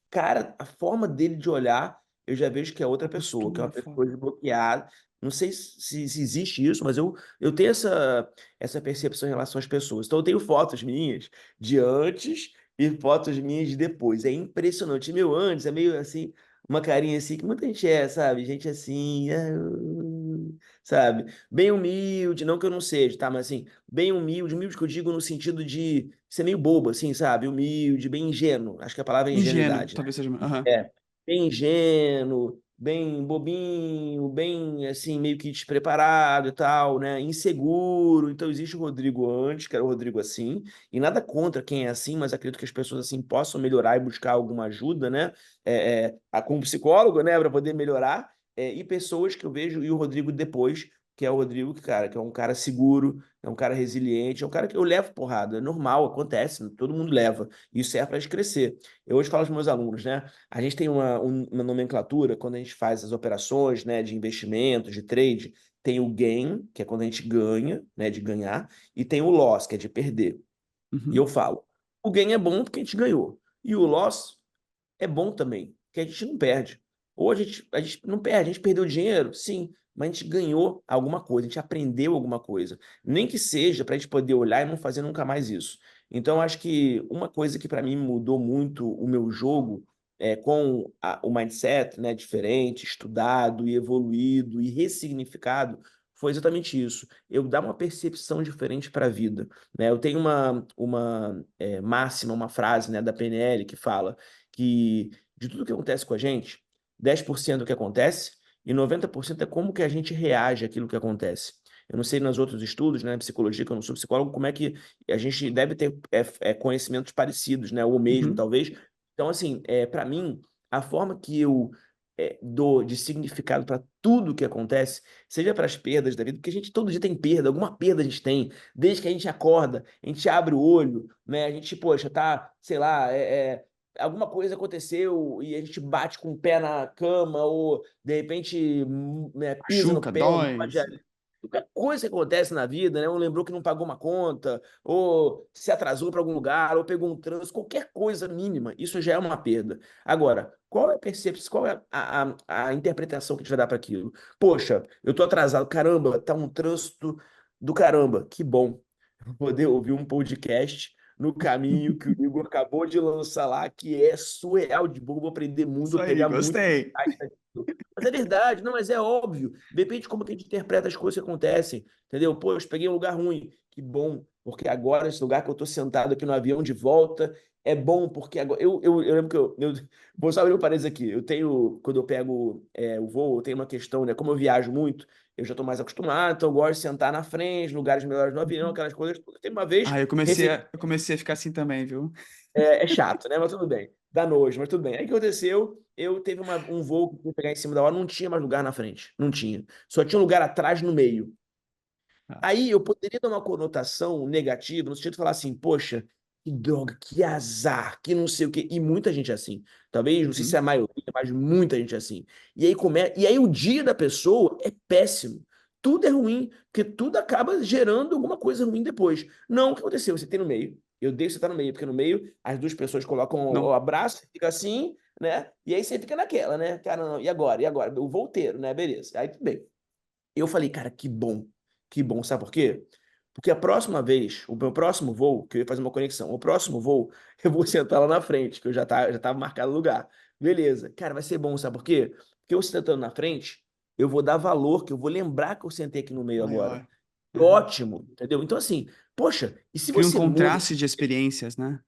B: cara, a forma dele de olhar, eu já vejo que é outra
A: A
B: pessoa, que é
A: postura,
B: uma
A: a forma.
B: pessoa desbloqueada. Não sei se existe isso, mas eu tenho essa percepção em relação às pessoas. Então, eu tenho fotos minhas de antes e fotos minhas de depois. É impressionante. Meu antes é meio assim, uma carinha assim, que muita gente sabe? Gente assim, sabe? Bem humilde, não que eu não seja, tá? Mas assim, bem humilde, humilde que eu digo no sentido de ser meio bobo, assim, sabe? Humilde, bem ingênuo. Acho que a palavra é
A: Ingênuo,
B: ingenuidade, né?
A: talvez seja. Aham.
B: É, bem ingênuo, bem bobinho, bem assim, meio que despreparado e tal, né? Inseguro. Então existe o Rodrigo antes, que era o Rodrigo assim, e nada contra quem é assim, mas acredito que as pessoas assim possam melhorar e buscar alguma ajuda, né? Com um psicólogo, né, para poder melhorar. E pessoas que eu vejo, e o Rodrigo depois, que é o Rodrigo, que é um cara seguro, é um cara resiliente, é um cara que eu levo porrada, é normal, acontece, todo mundo leva. Isso é para gente crescer. Eu hoje falo aos meus alunos, né? A gente tem uma nomenclatura quando a gente faz as operações, né, de investimento, de trade, tem o gain, que é quando a gente ganha, né, de ganhar, e tem o loss, que é de perder. E eu
A: Uhum.
B: falo, o gain é bom porque a gente ganhou, e o loss é bom também, porque a gente não perde. Ou a gente não perde, a gente perdeu dinheiro, sim, mas a gente ganhou alguma coisa, a gente aprendeu alguma coisa. Nem que seja para a gente poder olhar e não fazer nunca mais isso. Então, acho que uma coisa que para mim mudou muito o meu jogo com o mindset, né, diferente, estudado e evoluído e ressignificado, foi exatamente isso. Eu dar uma percepção diferente para a vida, né? Eu tenho uma máxima, uma frase, né, da PNL que fala que de tudo que acontece com a gente, 10% é o que acontece e 90% é como que a gente reage àquilo que acontece. Eu não sei nos outros estudos, né, psicologia, que eu não sou psicólogo, como é que a gente deve ter conhecimentos parecidos, né, ou mesmo,
A: Uhum.
B: talvez. Então, assim, para mim, a forma que eu dou de significado para tudo que acontece, seja para as perdas da vida, porque a gente todo dia tem perda, alguma perda a gente tem, desde que a gente acorda, a gente abre o olho, né, a gente, poxa, tá, sei lá, alguma coisa aconteceu e a gente bate com o pé na cama ou de repente né, pisa no
A: Machuca,
B: pé, ou
A: dói.
B: morde qualquer coisa que acontece na vida, né? Ou lembrou que não pagou uma conta, ou se atrasou para algum lugar, ou pegou um trânsito, qualquer coisa mínima, isso já é uma perda. Agora, qual é a percepção, qual é a interpretação que a gente vai dar para aquilo? Poxa, eu tô atrasado, caramba, tá um trânsito do caramba, que bom poder ouvir um podcast no caminho que o Igor acabou de lançar lá, que é surreal de bom. Vou aprender muito,
A: Isso
B: vou
A: aí,
B: pegar muito.
A: gostei.
B: Mas é verdade, não, mas é óbvio. Depende de como que a gente interpreta as coisas que acontecem, entendeu? Pô, eu peguei um lugar ruim. Que bom, porque agora esse lugar que eu tô sentado aqui no avião de volta é bom, porque agora. Eu lembro que vou só abrir um parênteses aqui. Eu tenho, quando eu pego o voo, eu tenho uma questão, né? Como eu viajo muito, eu já tô mais acostumado, então eu gosto de sentar na frente, lugares melhores no avião, aquelas coisas. Tem uma vez,
A: Ah, eu comecei a ficar assim também, viu?
B: é chato, né? Mas tudo bem. Dá nojo, mas tudo bem. Aí o que aconteceu? Eu teve um voo que eu ia pegar em cima da hora, não tinha mais lugar na frente. Não tinha. Só tinha um lugar atrás no meio.
A: Ah,
B: Aí eu poderia dar uma conotação negativa, no sentido de falar assim, poxa, que droga, que azar, que não sei o quê. E muita gente é assim. Talvez, não sei se é
A: uhum.
B: a maioria, mas muita gente é assim. E aí o dia da pessoa é péssimo. Tudo é ruim, porque tudo acaba gerando alguma coisa ruim depois. Não, o que aconteceu? Você tem no meio. Eu deixo você estar no meio, porque no meio as duas pessoas colocam o
A: Não,
B: abraço, fica assim, né? E aí você fica naquela, né? Cara, não, e agora? E agora? O volteiro, né? Beleza. Aí tudo bem. Eu falei, cara, que bom. Que bom. Sabe por quê? Porque a próxima vez, o meu próximo voo, que eu ia fazer uma conexão, o próximo voo, eu vou sentar lá na frente, que eu já tava marcado o lugar. Beleza. Cara, vai ser bom, sabe por quê? Porque eu sentando na frente, eu vou dar valor, que eu vou lembrar que eu sentei aqui no meio agora.
A: maior. Aham.
B: Ótimo, entendeu? Então, assim, poxa, e se
A: Cria um
B: você muda.
A: contraste de experiências, né?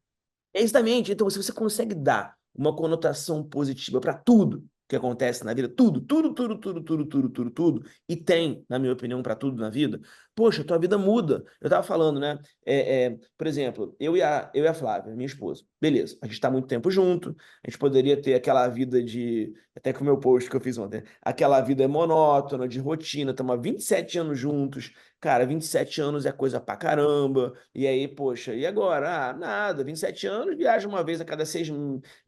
B: É exatamente. Então, se você consegue dar uma conotação positiva para tudo que acontece na vida, tudo, tudo, tudo, tudo, tudo, tudo, tudo, tudo, e tem, na minha opinião, para tudo na vida, poxa, tua vida muda. Eu tava falando, né? Por exemplo, eu e a Flávia, minha esposa, beleza, a gente tá muito tempo junto, a gente poderia ter aquela vida de, até com o meu post que eu fiz ontem, aquela vida monótona, de rotina, estamos há 27 anos juntos, cara, 27 anos é coisa pra caramba. E aí, poxa, e agora? Ah, nada, 27 anos, viaja uma vez a cada 6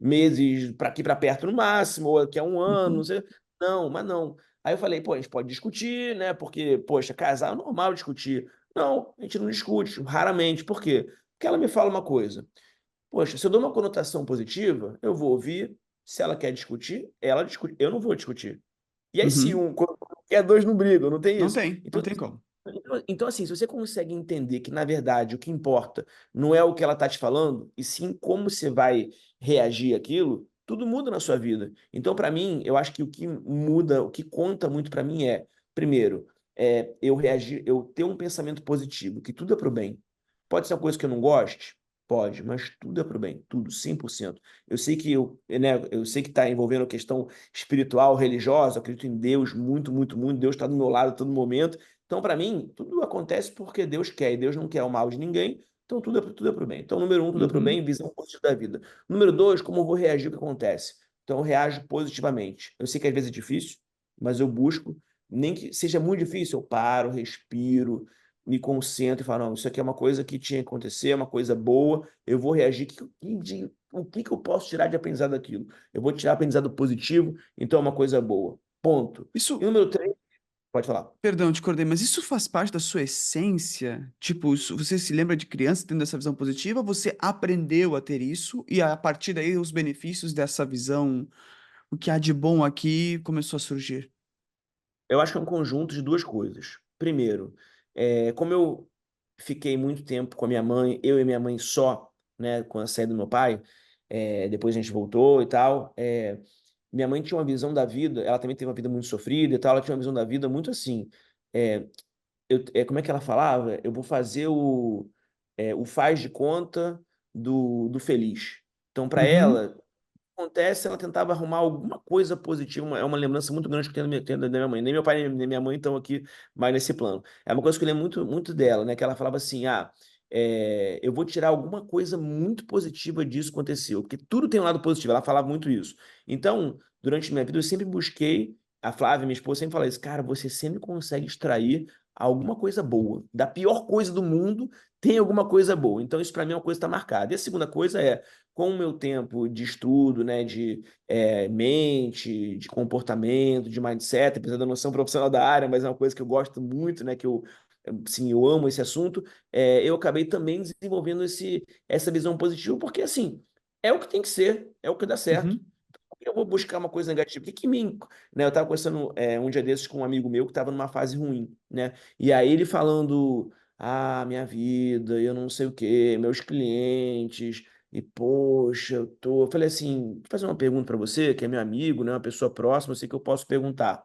B: meses para aqui para perto no máximo, ou daqui a um ano, não
A: Uhum.
B: sei. Não, mas não. Aí eu falei, pô, a gente pode discutir, né? Porque, poxa, casar é normal discutir. Não, a gente não discute, raramente. Por quê? Porque ela me fala uma coisa. Poxa, se eu dou uma conotação positiva, eu vou ouvir. Se ela quer discutir, ela discute. Eu não vou discutir. E aí, se
A: Uhum.
B: quando quer dois não brigam, não tem
A: Não
B: isso.
A: tem, não
B: Então,
A: tem como.
B: então, assim, se você consegue entender que, na verdade, o que importa não é o que ela está te falando, e sim como você vai reagir àquilo, tudo muda na sua vida. Então, para mim, eu acho que o que muda, o que conta muito para mim é, primeiro, eu reagir, eu ter um pensamento positivo, que tudo é pro bem. Pode ser uma coisa que eu não goste? Pode, mas tudo é pro bem, tudo, 100%. Eu sei que eu sei que está envolvendo a questão espiritual, religiosa, eu acredito em Deus muito, muito, muito. Deus está do meu lado a todo momento. Então, para mim, tudo acontece porque Deus quer, e Deus não quer o mal de ninguém, então tudo é pro bem. Então, número um, tudo é pro
A: Uhum.
B: bem, visão positiva da vida. Número dois, como eu vou reagir ao que acontece? Então, eu reajo positivamente. Eu sei que às vezes é difícil, mas eu busco, nem que seja muito difícil, eu paro, respiro, me concentro e falo, não, isso aqui é uma coisa que tinha que acontecer, é uma coisa boa, eu vou reagir, o que que eu posso tirar de aprendizado daquilo? Eu vou tirar aprendizado positivo, então é uma coisa boa. Ponto. E
A: Isso,
B: número três, pode falar.
A: perdão, te cortei, mas isso faz parte da sua essência? Tipo, você se lembra de criança tendo essa visão positiva? Você aprendeu a ter isso e a partir daí os benefícios dessa visão, o que há de bom aqui, começou a surgir?
B: Eu acho que é um conjunto de duas coisas. Primeiro, como eu fiquei muito tempo com a minha mãe, eu e minha mãe só, né, com a saída do meu pai, depois a gente voltou e tal. Minha mãe tinha uma visão da vida, ela também teve uma vida muito sofrida e tal, ela tinha uma visão da vida muito assim. é, Como é que ela falava? Eu vou fazer o faz de conta do feliz. Então, para
A: Uhum.
B: ela, acontece, ela tentava arrumar alguma coisa positiva. É uma lembrança muito grande que eu tenho da minha mãe. Nem meu pai nem minha mãe estão aqui mais nesse plano. É uma coisa que eu lembro muito, muito dela, né? Que ela falava assim: eu vou tirar alguma coisa muito positiva disso que aconteceu, porque tudo tem um lado positivo. Ela falava muito isso. Então, durante minha vida, eu sempre busquei. A Flávia, minha esposa, sempre fala isso, cara, você sempre consegue extrair alguma coisa boa. Da pior coisa do mundo, tem alguma coisa boa. Então, isso para mim é uma coisa que está marcada. E a segunda coisa é com o meu tempo de estudo, né, de mente, de comportamento, de mindset, apesar da noção profissional da área, mas é uma coisa que eu gosto muito, né, sim, eu amo esse assunto, eu acabei também desenvolvendo essa visão positiva, porque, assim, é o que tem que ser, é o que dá certo.
A: Uhum.
B: Por que eu vou buscar uma coisa negativa? Né, eu estava conversando um dia desses com um amigo meu que estava numa fase ruim, né? E aí ele falando. ah, minha vida, eu não sei o quê, meus clientes, e poxa, eu falei assim, vou fazer uma pergunta para você, que é meu amigo, né, uma pessoa próxima, eu sei que eu posso perguntar.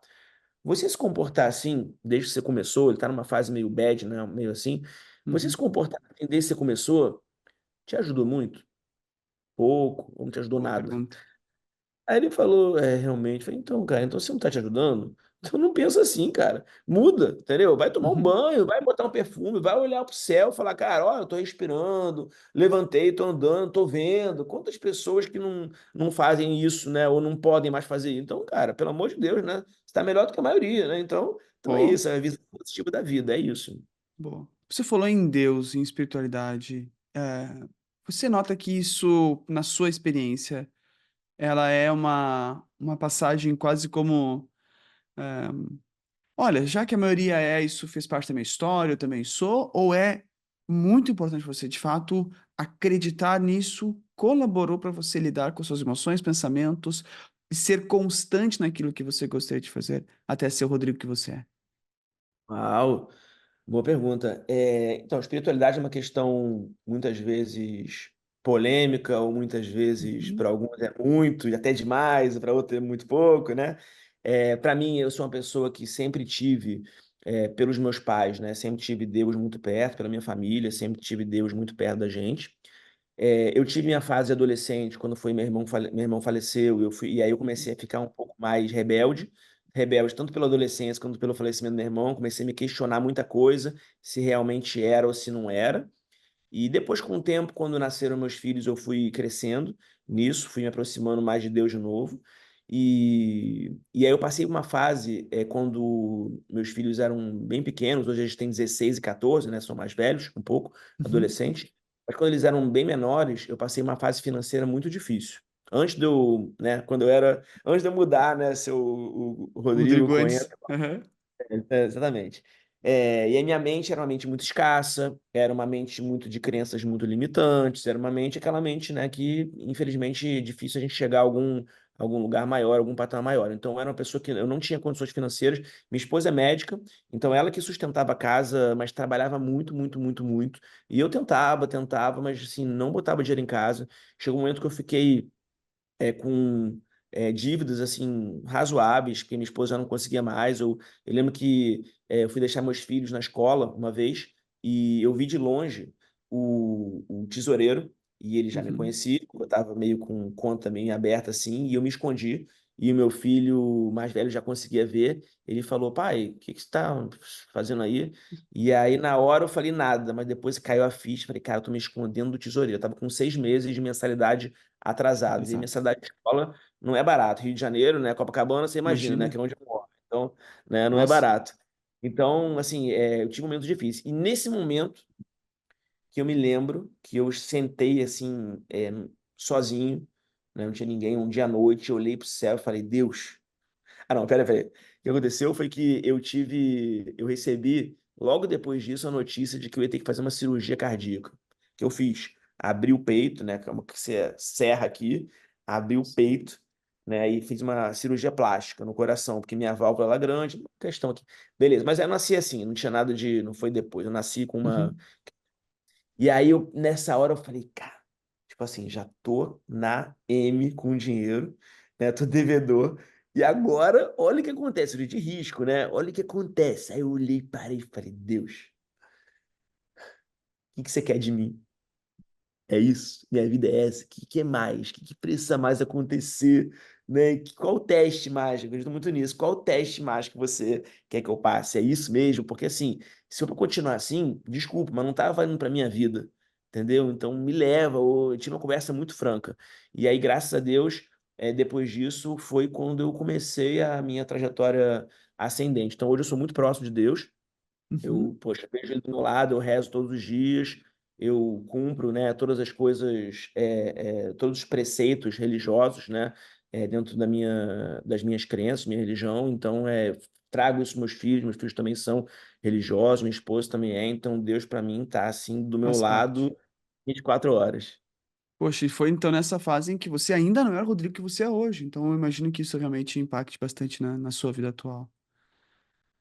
B: Você se comportar assim, desde que você começou, ele tá numa fase meio bad, né, meio assim, você se
A: Uhum.
B: comportar assim desde que você começou, te ajudou muito? Pouco, ou não te ajudou
A: Boa
B: nada?
A: pergunta.
B: Aí ele falou, realmente. Falei, então, cara, então você não tá te ajudando? Então não pensa assim, cara. Muda, entendeu? Vai tomar um
A: Uhum.
B: banho, vai botar um perfume, vai olhar pro céu, falar, cara, olha, eu tô respirando, levantei, tô andando, tô vendo. Quantas pessoas que não fazem isso, né? Ou não podem mais fazer isso? Então, cara, pelo amor de Deus, né? Você tá melhor do que a maioria, né? Então é
A: Pô,
B: isso, é a visão positiva da vida, é isso.
A: boa. Você falou em Deus, em espiritualidade. Você nota que isso, na sua experiência, ela é uma passagem quase como. é, Olha, já que a maioria é, isso fez parte da minha história, eu também sou, ou é muito importante você, de fato, acreditar nisso, colaborou para você lidar com suas emoções, pensamentos, e ser constante naquilo que você gostaria de fazer, até ser o Rodrigo que você é?
B: Uau! Boa pergunta. Então, espiritualidade é uma questão muitas vezes polêmica, ou muitas vezes
A: Uhum,
B: para alguns é muito, e até demais, para outros é muito pouco, né? Para mim, eu sou uma pessoa que sempre tive, pelos meus pais, né? Sempre tive Deus muito perto, pela minha família, sempre tive Deus muito perto da gente. Eu tive minha fase adolescente quando foi meu irmão faleceu, e aí eu
A: uhum,
B: comecei a ficar um pouco mais rebelde tanto pela adolescência quanto pelo falecimento do meu irmão, comecei a me questionar muita coisa, se realmente era ou se não era. E depois, com o tempo, quando nasceram meus filhos, eu fui crescendo nisso, fui me aproximando mais de Deus de novo. E aí eu passei uma fase, quando meus filhos eram bem pequenos, hoje eles têm 16 e 14, né? São mais velhos, um pouco,
A: uhum.
B: adolescentes. Mas quando eles eram bem menores, eu passei uma fase financeira muito difícil. Antes de eu, né, antes de eu mudar, né, ser o
A: O
B: Rodrigo
A: Rodrigo
B: Cunha.
A: antes. Aham.
B: Exatamente. E a minha mente era uma mente muito escassa, era uma mente muito de crenças muito limitantes, era uma mente, aquela mente, né, que infelizmente é difícil a gente chegar a algum lugar maior, algum patamar maior. Então, eu era uma pessoa que eu não tinha condições financeiras. Minha esposa é médica, então ela que sustentava a casa, mas trabalhava muito, muito, muito, muito. E eu tentava, mas assim, não botava dinheiro em casa. Chegou um momento que eu fiquei com dívidas assim razoáveis que minha esposa não conseguia mais. Eu lembro que eu fui deixar meus filhos na escola uma vez e eu vi de longe o tesoureiro e ele já me
A: Uhum.
B: conhecia, eu estava meio com conta meio aberta assim e eu me escondi. E o meu filho mais velho já conseguia ver. Ele falou: pai, o que que você está fazendo aí? E aí, na hora, eu falei nada, mas depois caiu a ficha. Falei, cara, eu tô me escondendo do tesoureiro. Eu tava com 6 meses de mensalidade atrasados. E minha
A: Exato.
B: cidade de escola não é barato. Rio de Janeiro, né? Copacabana, você imagina, né?
A: Imagina.
B: Que é onde eu moro. Então, né? Não é
A: Nossa.
B: barato. Então, assim, eu tive momentos difíceis. E nesse momento que eu me lembro que eu sentei, assim, sozinho, né? Não tinha ninguém, um dia à noite, eu olhei pro céu e falei, Deus. Ah, não, pera. O que aconteceu foi que eu recebi, logo depois disso, a notícia de que eu ia ter que fazer uma cirurgia cardíaca. Que eu fiz. Abri o peito, né? Que é uma que você serra aqui, abri o peito, né? E fiz uma cirurgia plástica no coração, porque minha válvula era grande, uma questão aqui. Beleza, mas aí eu nasci assim, não tinha nada de. Não foi depois, eu nasci com uma.
A: Uhum.
B: E aí, nessa hora, eu falei, cara, tipo assim, já tô na M com dinheiro, né? Tô devedor. E agora, olha o que acontece, de risco, né? Olha o que acontece. Aí eu olhei, parei e falei, Deus, o que que você quer de mim? É isso, minha vida é essa. Que mais? Que precisa mais acontecer, né? Qual o teste mágico? Eu acredito muito nisso. Qual o teste mágico que você quer que eu passe? É isso mesmo? Porque assim, se eu continuar assim, desculpa, mas não tá valendo para minha vida, entendeu? Então me leva. Ou eu tive uma conversa muito franca. E aí, graças a Deus, depois disso foi quando eu comecei a minha trajetória ascendente. Então hoje eu sou muito próximo de Deus.
A: Uhum.
B: Eu, poxa, vejo ele do meu lado, eu rezo todos os dias, eu cumpro, né, todas as coisas, todos os preceitos religiosos, né, dentro das minhas crenças, minha religião. Então, trago isso para meus filhos também são religiosos, minha esposa também é. Então, Deus para mim tá assim do meu
A: Faz parte.
B: lado 24 horas.
A: Poxa, e foi então nessa fase em que você ainda não era o Rodrigo que você é hoje. Então eu imagino que isso realmente impacte bastante na sua vida atual.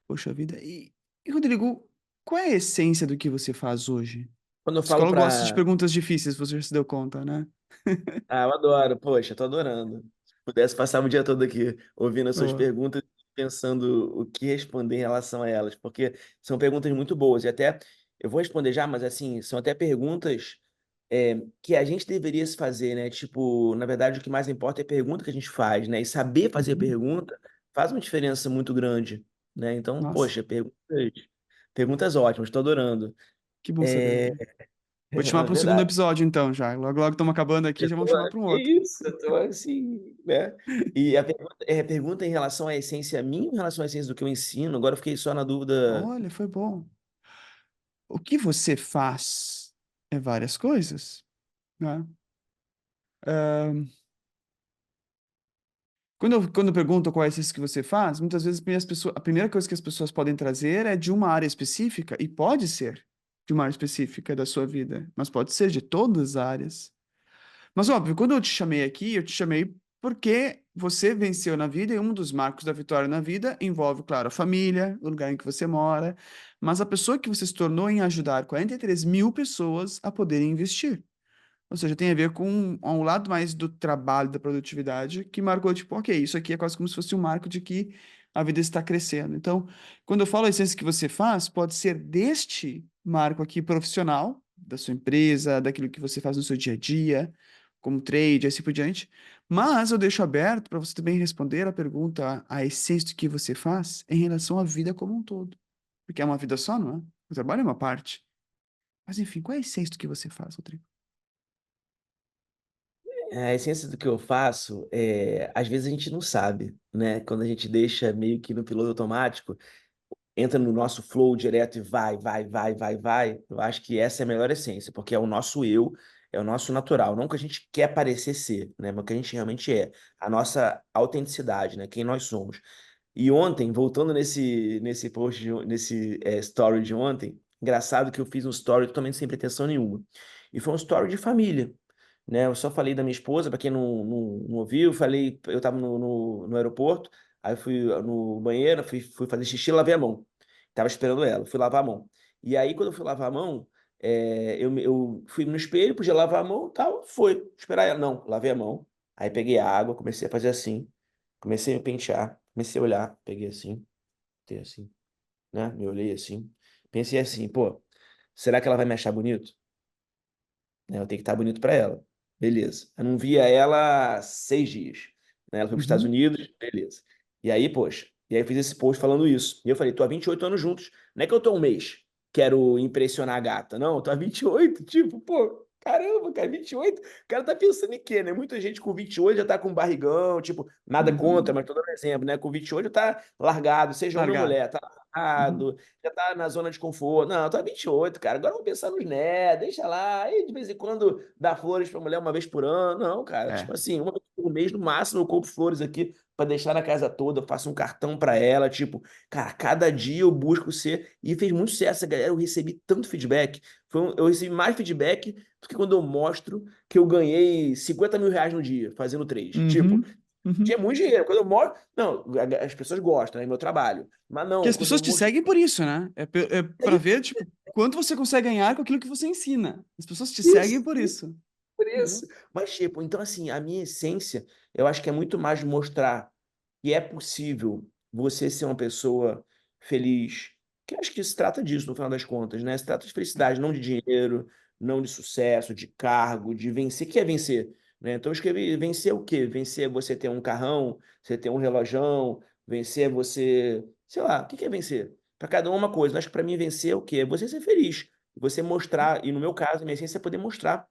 A: Poxa vida. E Rodrigo, qual é a essência do que você faz hoje?
B: Quando eu falo
A: Psicólogo gosta de
B: para
A: perguntas difíceis, você já se deu conta, né?
B: Ah, eu adoro, poxa, tô adorando. Se pudesse passar o dia todo aqui ouvindo as suas
A: Boa.
B: perguntas, pensando o que responder em relação a elas, porque são perguntas muito boas. E até eu vou responder já, mas assim, são até perguntas que a gente deveria se fazer, né? Tipo, na verdade, o que mais importa é a pergunta que a gente faz, né? E saber fazer
A: Uhum.
B: pergunta faz uma diferença muito grande, né? Então,
A: Nossa,
B: poxa, perguntas ótimas, estou adorando.
A: que bom saber,
B: É,
A: cara. Vou te chamar
B: é
A: para um segundo
B: verdade.
A: episódio, então, já. Logo, logo estamos acabando aqui,
B: Eu
A: já vamos
B: tô,
A: chamar para um
B: que
A: outro.
B: isso, eu tô assim, né? E a pergunta em relação à essência minha, ou em relação à essência do que eu ensino, agora eu fiquei só na dúvida.
A: Olha, foi bom. O que você faz é várias coisas, né? Ahn, quando perguntam qual é isso que você faz, muitas vezes a primeira coisa que as pessoas podem trazer é de uma área específica, e pode ser de uma área específica da sua vida, mas pode ser de todas as áreas. Mas, óbvio, quando eu te chamei aqui, eu te chamei porque você venceu na vida, e um dos marcos da vitória na vida envolve, claro, a família, o lugar em que você mora, mas a pessoa que você se tornou em ajudar 43 mil pessoas a poderem investir. Ou seja, tem a ver com um lado mais do trabalho, da produtividade, que marcou, tipo, ok, isso aqui é quase como se fosse um marco de que a vida está crescendo. Então, quando eu falo a essência que você faz, pode ser deste marco aqui profissional, da sua empresa, daquilo que você faz no seu dia a dia, como trade, assim por diante. Mas eu deixo aberto para você também responder a pergunta, a essência do que você faz em relação à vida como um todo. Porque é uma vida só, não é? O trabalho é uma parte. Mas, enfim, qual é a essência do que você faz, Rodrigo?
B: A essência do que eu faço, às vezes a gente não sabe, né? Quando a gente deixa meio que no piloto automático, entra no nosso flow direto e vai, vai, vai, vai, vai. Eu acho que essa é a melhor essência, porque é o nosso eu, é o nosso natural, não o que a gente quer parecer ser, né? Mas o que a gente realmente é, a nossa autenticidade, né? Quem nós somos. E ontem, voltando nesse post, story de ontem, engraçado que eu fiz um story totalmente sem pretensão nenhuma. E foi um story de família, né? Eu só falei da minha esposa, para quem não ouviu, falei, eu estava no aeroporto, aí eu fui no banheiro, fui fazer xixi, lavei a mão. Tava esperando ela, fui lavar a mão. E aí, quando eu fui lavar a mão, eu fui no espelho, podia lavar a mão, tal, foi, esperar ela. Não, lavei a mão. Aí peguei a água, comecei a fazer assim, comecei a me pentear, comecei a olhar, peguei assim, tem assim, né? Me olhei assim, pensei assim, pô, será que ela vai me achar bonito? Né? Eu tenho que estar bonito para ela. Beleza. Eu não via ela há 6 dias. Né? Ela foi para os Estados
A: Uhum,
B: Unidos, beleza. E aí, poxa, e aí eu fiz esse post falando isso. E eu falei, tô há 28 anos juntos. Não é que eu tô um mês, quero impressionar a gata. Não, eu tô há 28, tipo, pô, caramba, cara, 28. O cara tá pensando em quê, né? Muita gente com 28 já tá com barrigão, tipo, nada contra,
A: uhum.
B: mas tô dando um exemplo, né? Com 28 já tá largado, seja homem ou
A: Largado.
B: mulher, tá
A: Uhum.
B: largado, já tá na zona de conforto. Não, eu tô há 28, cara. Agora eu vou pensar nos né, deixa lá. Aí de vez em quando dá flores pra mulher uma vez por ano. Não, cara,
A: É.
B: tipo assim, uma vez por mês no máximo eu compro flores aqui pra deixar na casa toda, eu faço um cartão pra ela, tipo, cara, cada dia eu busco ser e fez muito sucesso, galera, eu recebi tanto feedback. Eu recebi mais feedback do que quando eu mostro que eu ganhei 50 mil reais no dia fazendo trade. Tipo,
A: Uhum. Uhum.
B: tinha muito dinheiro. Quando eu mostro, não, as pessoas gostam, né? Meu trabalho. Mas
A: Porque
B: não,
A: as
B: quando eu
A: pessoas te
B: mostro
A: seguem por isso, né? É para
B: isso,
A: ver, tipo, quanto você consegue ganhar com aquilo que você ensina. As pessoas te seguem
B: isso,
A: por isso.
B: por
A: Entendeu?
B: isso. Mas, tipo, então, assim, a minha essência, eu acho que é muito mais mostrar que é possível você ser uma pessoa feliz. Que eu acho que se trata disso, no final das contas, né? Se trata de felicidade, não de dinheiro, não de sucesso, de cargo, de vencer. O que é vencer? Né? Então, eu escrevi, vencer o quê? Vencer é você ter um carrão, você ter um relojão, vencer é você... Sei lá, o que é vencer? Para cada um é uma coisa. Mas acho que para mim vencer é o quê? É você ser feliz. Você mostrar, e no meu caso, a minha essência é poder mostrar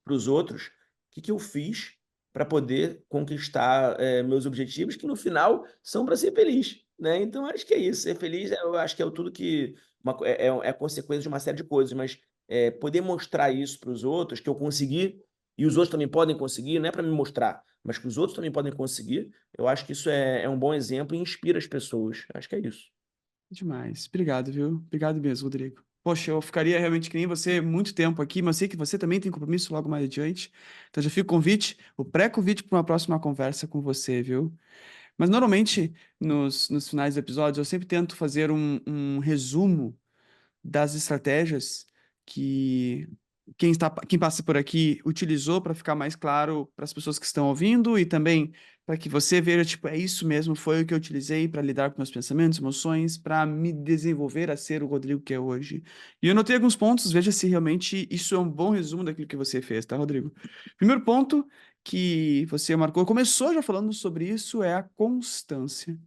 B: para os outros o que eu fiz para poder conquistar meus objetivos, que no final são para ser feliz, né? Então acho que é isso. Ser feliz, eu acho que é tudo que é consequência de uma série de coisas, mas poder mostrar isso para os outros que eu consegui e os outros também podem conseguir, não é para me mostrar, mas que os outros também podem conseguir. Eu acho que isso é um bom exemplo e inspira as pessoas. Acho que é isso.
A: Demais. Obrigado, viu? Obrigado mesmo, Rodrigo. Poxa, eu ficaria realmente que nem você muito tempo aqui, mas sei que você também tem compromisso logo mais adiante. Então já fica o convite, o pré-convite para uma próxima conversa com você, viu? Mas normalmente, nos finais do episódio, eu sempre tento fazer um resumo das estratégias que quem passa por aqui utilizou para ficar mais claro para as pessoas que estão ouvindo e também para que você veja, tipo, é isso mesmo, foi o que eu utilizei para lidar com meus pensamentos, emoções, para me desenvolver a ser o Rodrigo que é hoje. E eu notei alguns pontos, veja se realmente isso é um bom resumo daquilo que você fez, tá, Rodrigo? Primeiro ponto que você marcou, começou já falando sobre isso, é a constância.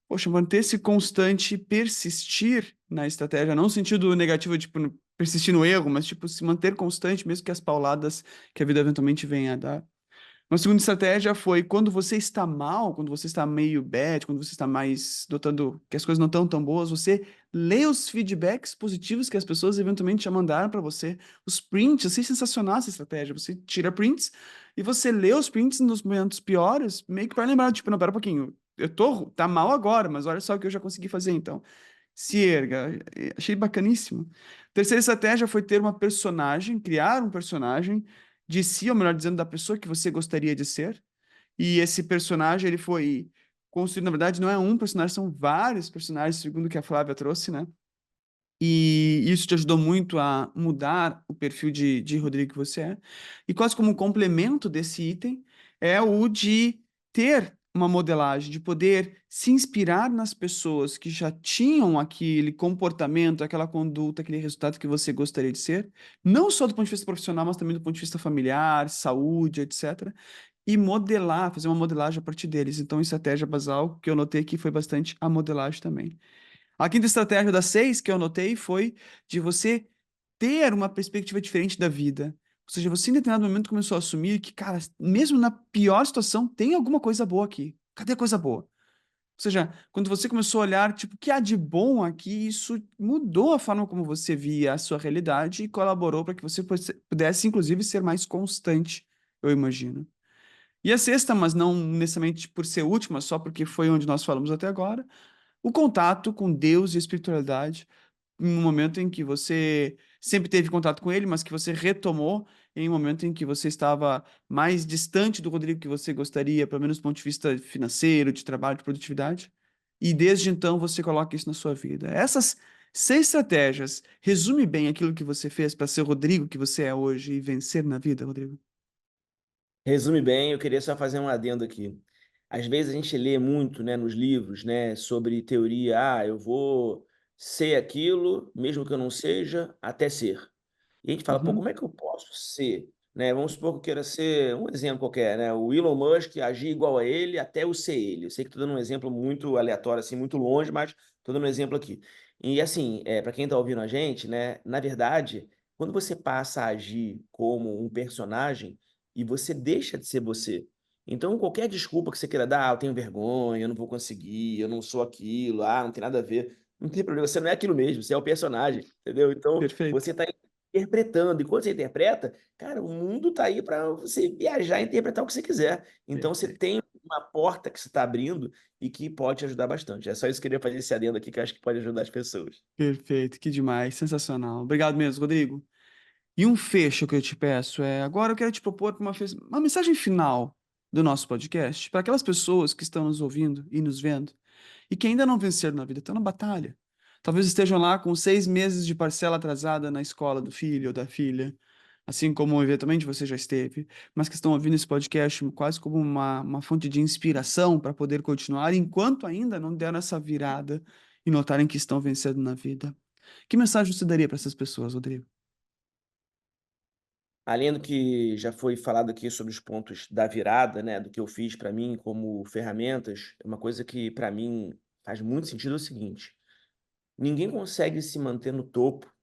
A: Poxa, manter-se constante, persistir na estratégia, não no sentido negativo, tipo, persistir no erro, mas, tipo, se manter constante, mesmo que as pauladas que a vida eventualmente venha a dar. Uma segunda estratégia foi quando você está mal, quando você está meio bad, quando você está mais notando que as coisas não estão tão boas, você lê os feedbacks positivos que as pessoas eventualmente já mandaram para você, os prints, achei sensacional essa estratégia. Você tira prints e você lê os prints nos momentos piores, meio que para lembrar, tipo, não, pera um pouquinho, tá mal agora, mas olha só o que eu já consegui fazer então. Se erga, achei bacaníssimo. Terceira estratégia foi ter uma personagem, criar um personagem de si, ou melhor dizendo, da pessoa que você gostaria de ser. E esse personagem, ele foi construído, na verdade, não é um personagem, são vários personagens, segundo o que a Flávia trouxe, né? E isso te ajudou muito a mudar o perfil de Rodrigo que você é. E quase como um complemento desse item é o de ter uma modelagem, de poder se inspirar nas pessoas que já tinham aquele comportamento, aquela conduta, aquele resultado que você gostaria de ser, não só do ponto de vista profissional, mas também do ponto de vista familiar, saúde, etc. E modelar, fazer uma modelagem a partir deles. Então, estratégia basal que eu notei que foi bastante a modelagem também. A quinta estratégia das seis que eu anotei foi de você ter uma perspectiva diferente da vida. Ou seja, você em determinado momento começou a assumir que, cara, mesmo na pior situação, tem alguma coisa boa aqui. Cadê a coisa boa? Ou seja, quando você começou a olhar, tipo, o que há de bom aqui, isso mudou a forma como você via a sua realidade e colaborou para que você pudesse, inclusive, ser mais constante, eu imagino. E a sexta, mas não necessariamente por ser última, só porque foi onde nós falamos até agora, o contato com Deus e espiritualidade, em um momento em que você sempre teve contato com ele, mas que você retomou em um momento em que você estava mais distante do Rodrigo que você gostaria, pelo menos do ponto de vista financeiro, de trabalho, de produtividade. E desde então você coloca isso na sua vida. Essas seis estratégias resume bem aquilo que você fez para ser o Rodrigo que você é hoje e vencer na vida, Rodrigo?
B: Resume bem, eu queria só fazer um adendo aqui. Às vezes a gente lê muito, né, nos livros, né, sobre teoria, eu vou ser aquilo, mesmo que eu não seja, até ser. E a gente fala, pô,
A: Uhum.
B: como é que eu posso ser? Né? Vamos supor que eu queira ser um exemplo qualquer, né? O Elon Musk agir igual a ele até eu ser ele. Eu sei que estou dando um exemplo muito aleatório, assim, muito longe, mas estou dando um exemplo aqui. E assim, para quem está ouvindo a gente, né? Na verdade, quando você passa a agir como um personagem e você deixa de ser você. Então, qualquer desculpa que você queira dar, eu tenho vergonha, eu não vou conseguir, eu não sou aquilo, não tem nada a ver. Não tem problema, você não é aquilo mesmo, você é o personagem, entendeu? Então,
A: Perfeito,
B: você está interpretando. E quando você interpreta, cara, o mundo tá aí para você viajar e interpretar o que você quiser. Então você
A: perfeito.
B: tem uma porta que você está abrindo e que pode te ajudar bastante. É só isso que eu queria fazer esse adendo aqui, que eu acho que pode ajudar as pessoas.
A: Perfeito, que demais, sensacional. Obrigado mesmo, Rodrigo. E um fecho que eu te peço é: agora eu quero te propor uma mensagem final do nosso podcast para aquelas pessoas que estão nos ouvindo e nos vendo e que ainda não venceram na vida, estão na batalha. Talvez estejam lá com 6 meses de parcela atrasada na escola do filho ou da filha, assim como eventualmente você já esteve, mas que estão ouvindo esse podcast quase como uma fonte de inspiração para poder continuar enquanto ainda não deram essa virada e notarem que estão vencendo na vida. Que mensagem você daria para essas pessoas, Rodrigo?
B: Além do que já foi falado aqui sobre os pontos da virada, né, do que eu fiz para mim como ferramentas, uma coisa que para mim faz muito sentido é o seguinte: ninguém consegue se manter no topo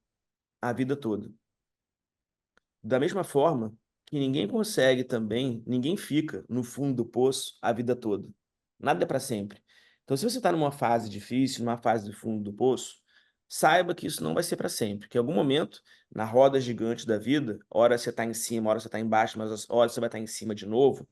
B: a vida toda. Da mesma forma que ninguém consegue também, ninguém fica no fundo do poço a vida toda. Nada é para sempre. Então, se você está numa fase difícil, numa fase do fundo do poço, saiba que isso não vai ser para sempre. Que em algum momento, na roda gigante da vida, hora você está em cima, hora você está embaixo, mas hora você vai estar em cima de novo.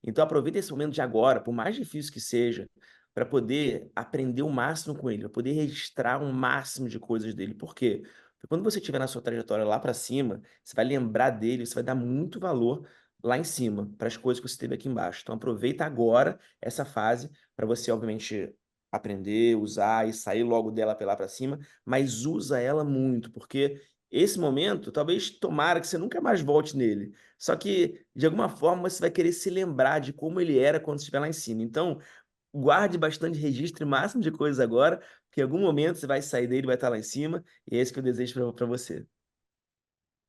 B: Então, aproveite esse momento de agora, por mais difícil que seja, para poder aprender o máximo com ele, para poder registrar um máximo de coisas dele. Por quê? Porque quando você estiver na sua trajetória lá para cima, você vai lembrar dele, você vai dar muito valor lá em cima, para as coisas que você teve aqui embaixo. Então aproveita agora essa fase para você, obviamente, aprender, usar e sair logo dela lá para cima, mas usa ela muito, porque esse momento, talvez tomara que você nunca mais volte nele. Só que, de alguma forma, você vai querer se lembrar de como ele era quando estiver lá em cima. Então, guarde bastante registro, o máximo de coisas agora, porque em algum momento você vai sair dele, vai estar lá em cima, e é isso que eu desejo para você.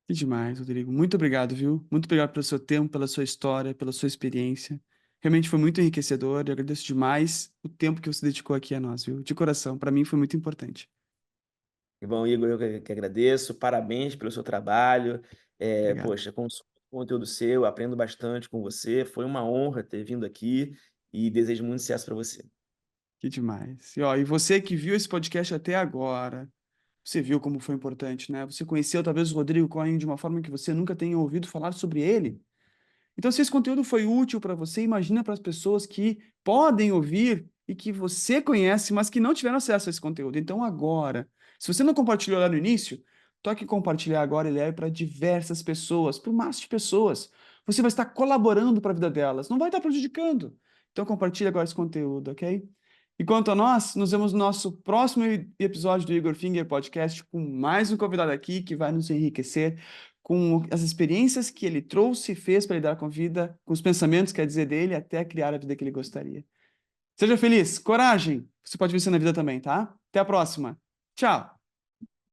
A: Que demais, Rodrigo. Muito obrigado, viu? Muito obrigado pelo seu tempo, pela sua história, pela sua experiência. Realmente foi muito enriquecedor. Eu agradeço demais o tempo que você dedicou aqui a nós, viu? De coração, para mim foi muito importante.
B: E bom, Igor, eu que agradeço, parabéns pelo seu trabalho.
A: Obrigado.
B: Poxa, consumo conteúdo seu, aprendo bastante com você. Foi uma honra ter vindo aqui e desejo muito sucesso para você.
A: Que demais. E, ó, e você que viu esse podcast até agora, você viu como foi importante, né? Você conheceu talvez o Rodrigo Cohen de uma forma que você nunca tenha ouvido falar sobre ele. Então, se esse conteúdo foi útil para você, imagina para as pessoas que podem ouvir e que você conhece, mas que não tiveram acesso a esse conteúdo. Então, agora, se você não compartilhou lá no início, toque em compartilhar agora e leve para diversas pessoas, para o máximo de pessoas. Você vai estar colaborando para a vida delas, não vai estar prejudicando. Então, compartilhe agora esse conteúdo, ok? E quanto a nós, nos vemos no nosso próximo episódio do Igor Finger Podcast com mais um convidado aqui que vai nos enriquecer com as experiências que ele trouxe e fez para lidar com a vida, com os pensamentos, quer dizer, dele, até criar a vida que ele gostaria. Seja feliz, coragem, você pode vencer na vida também, tá? Até a próxima. Tchau!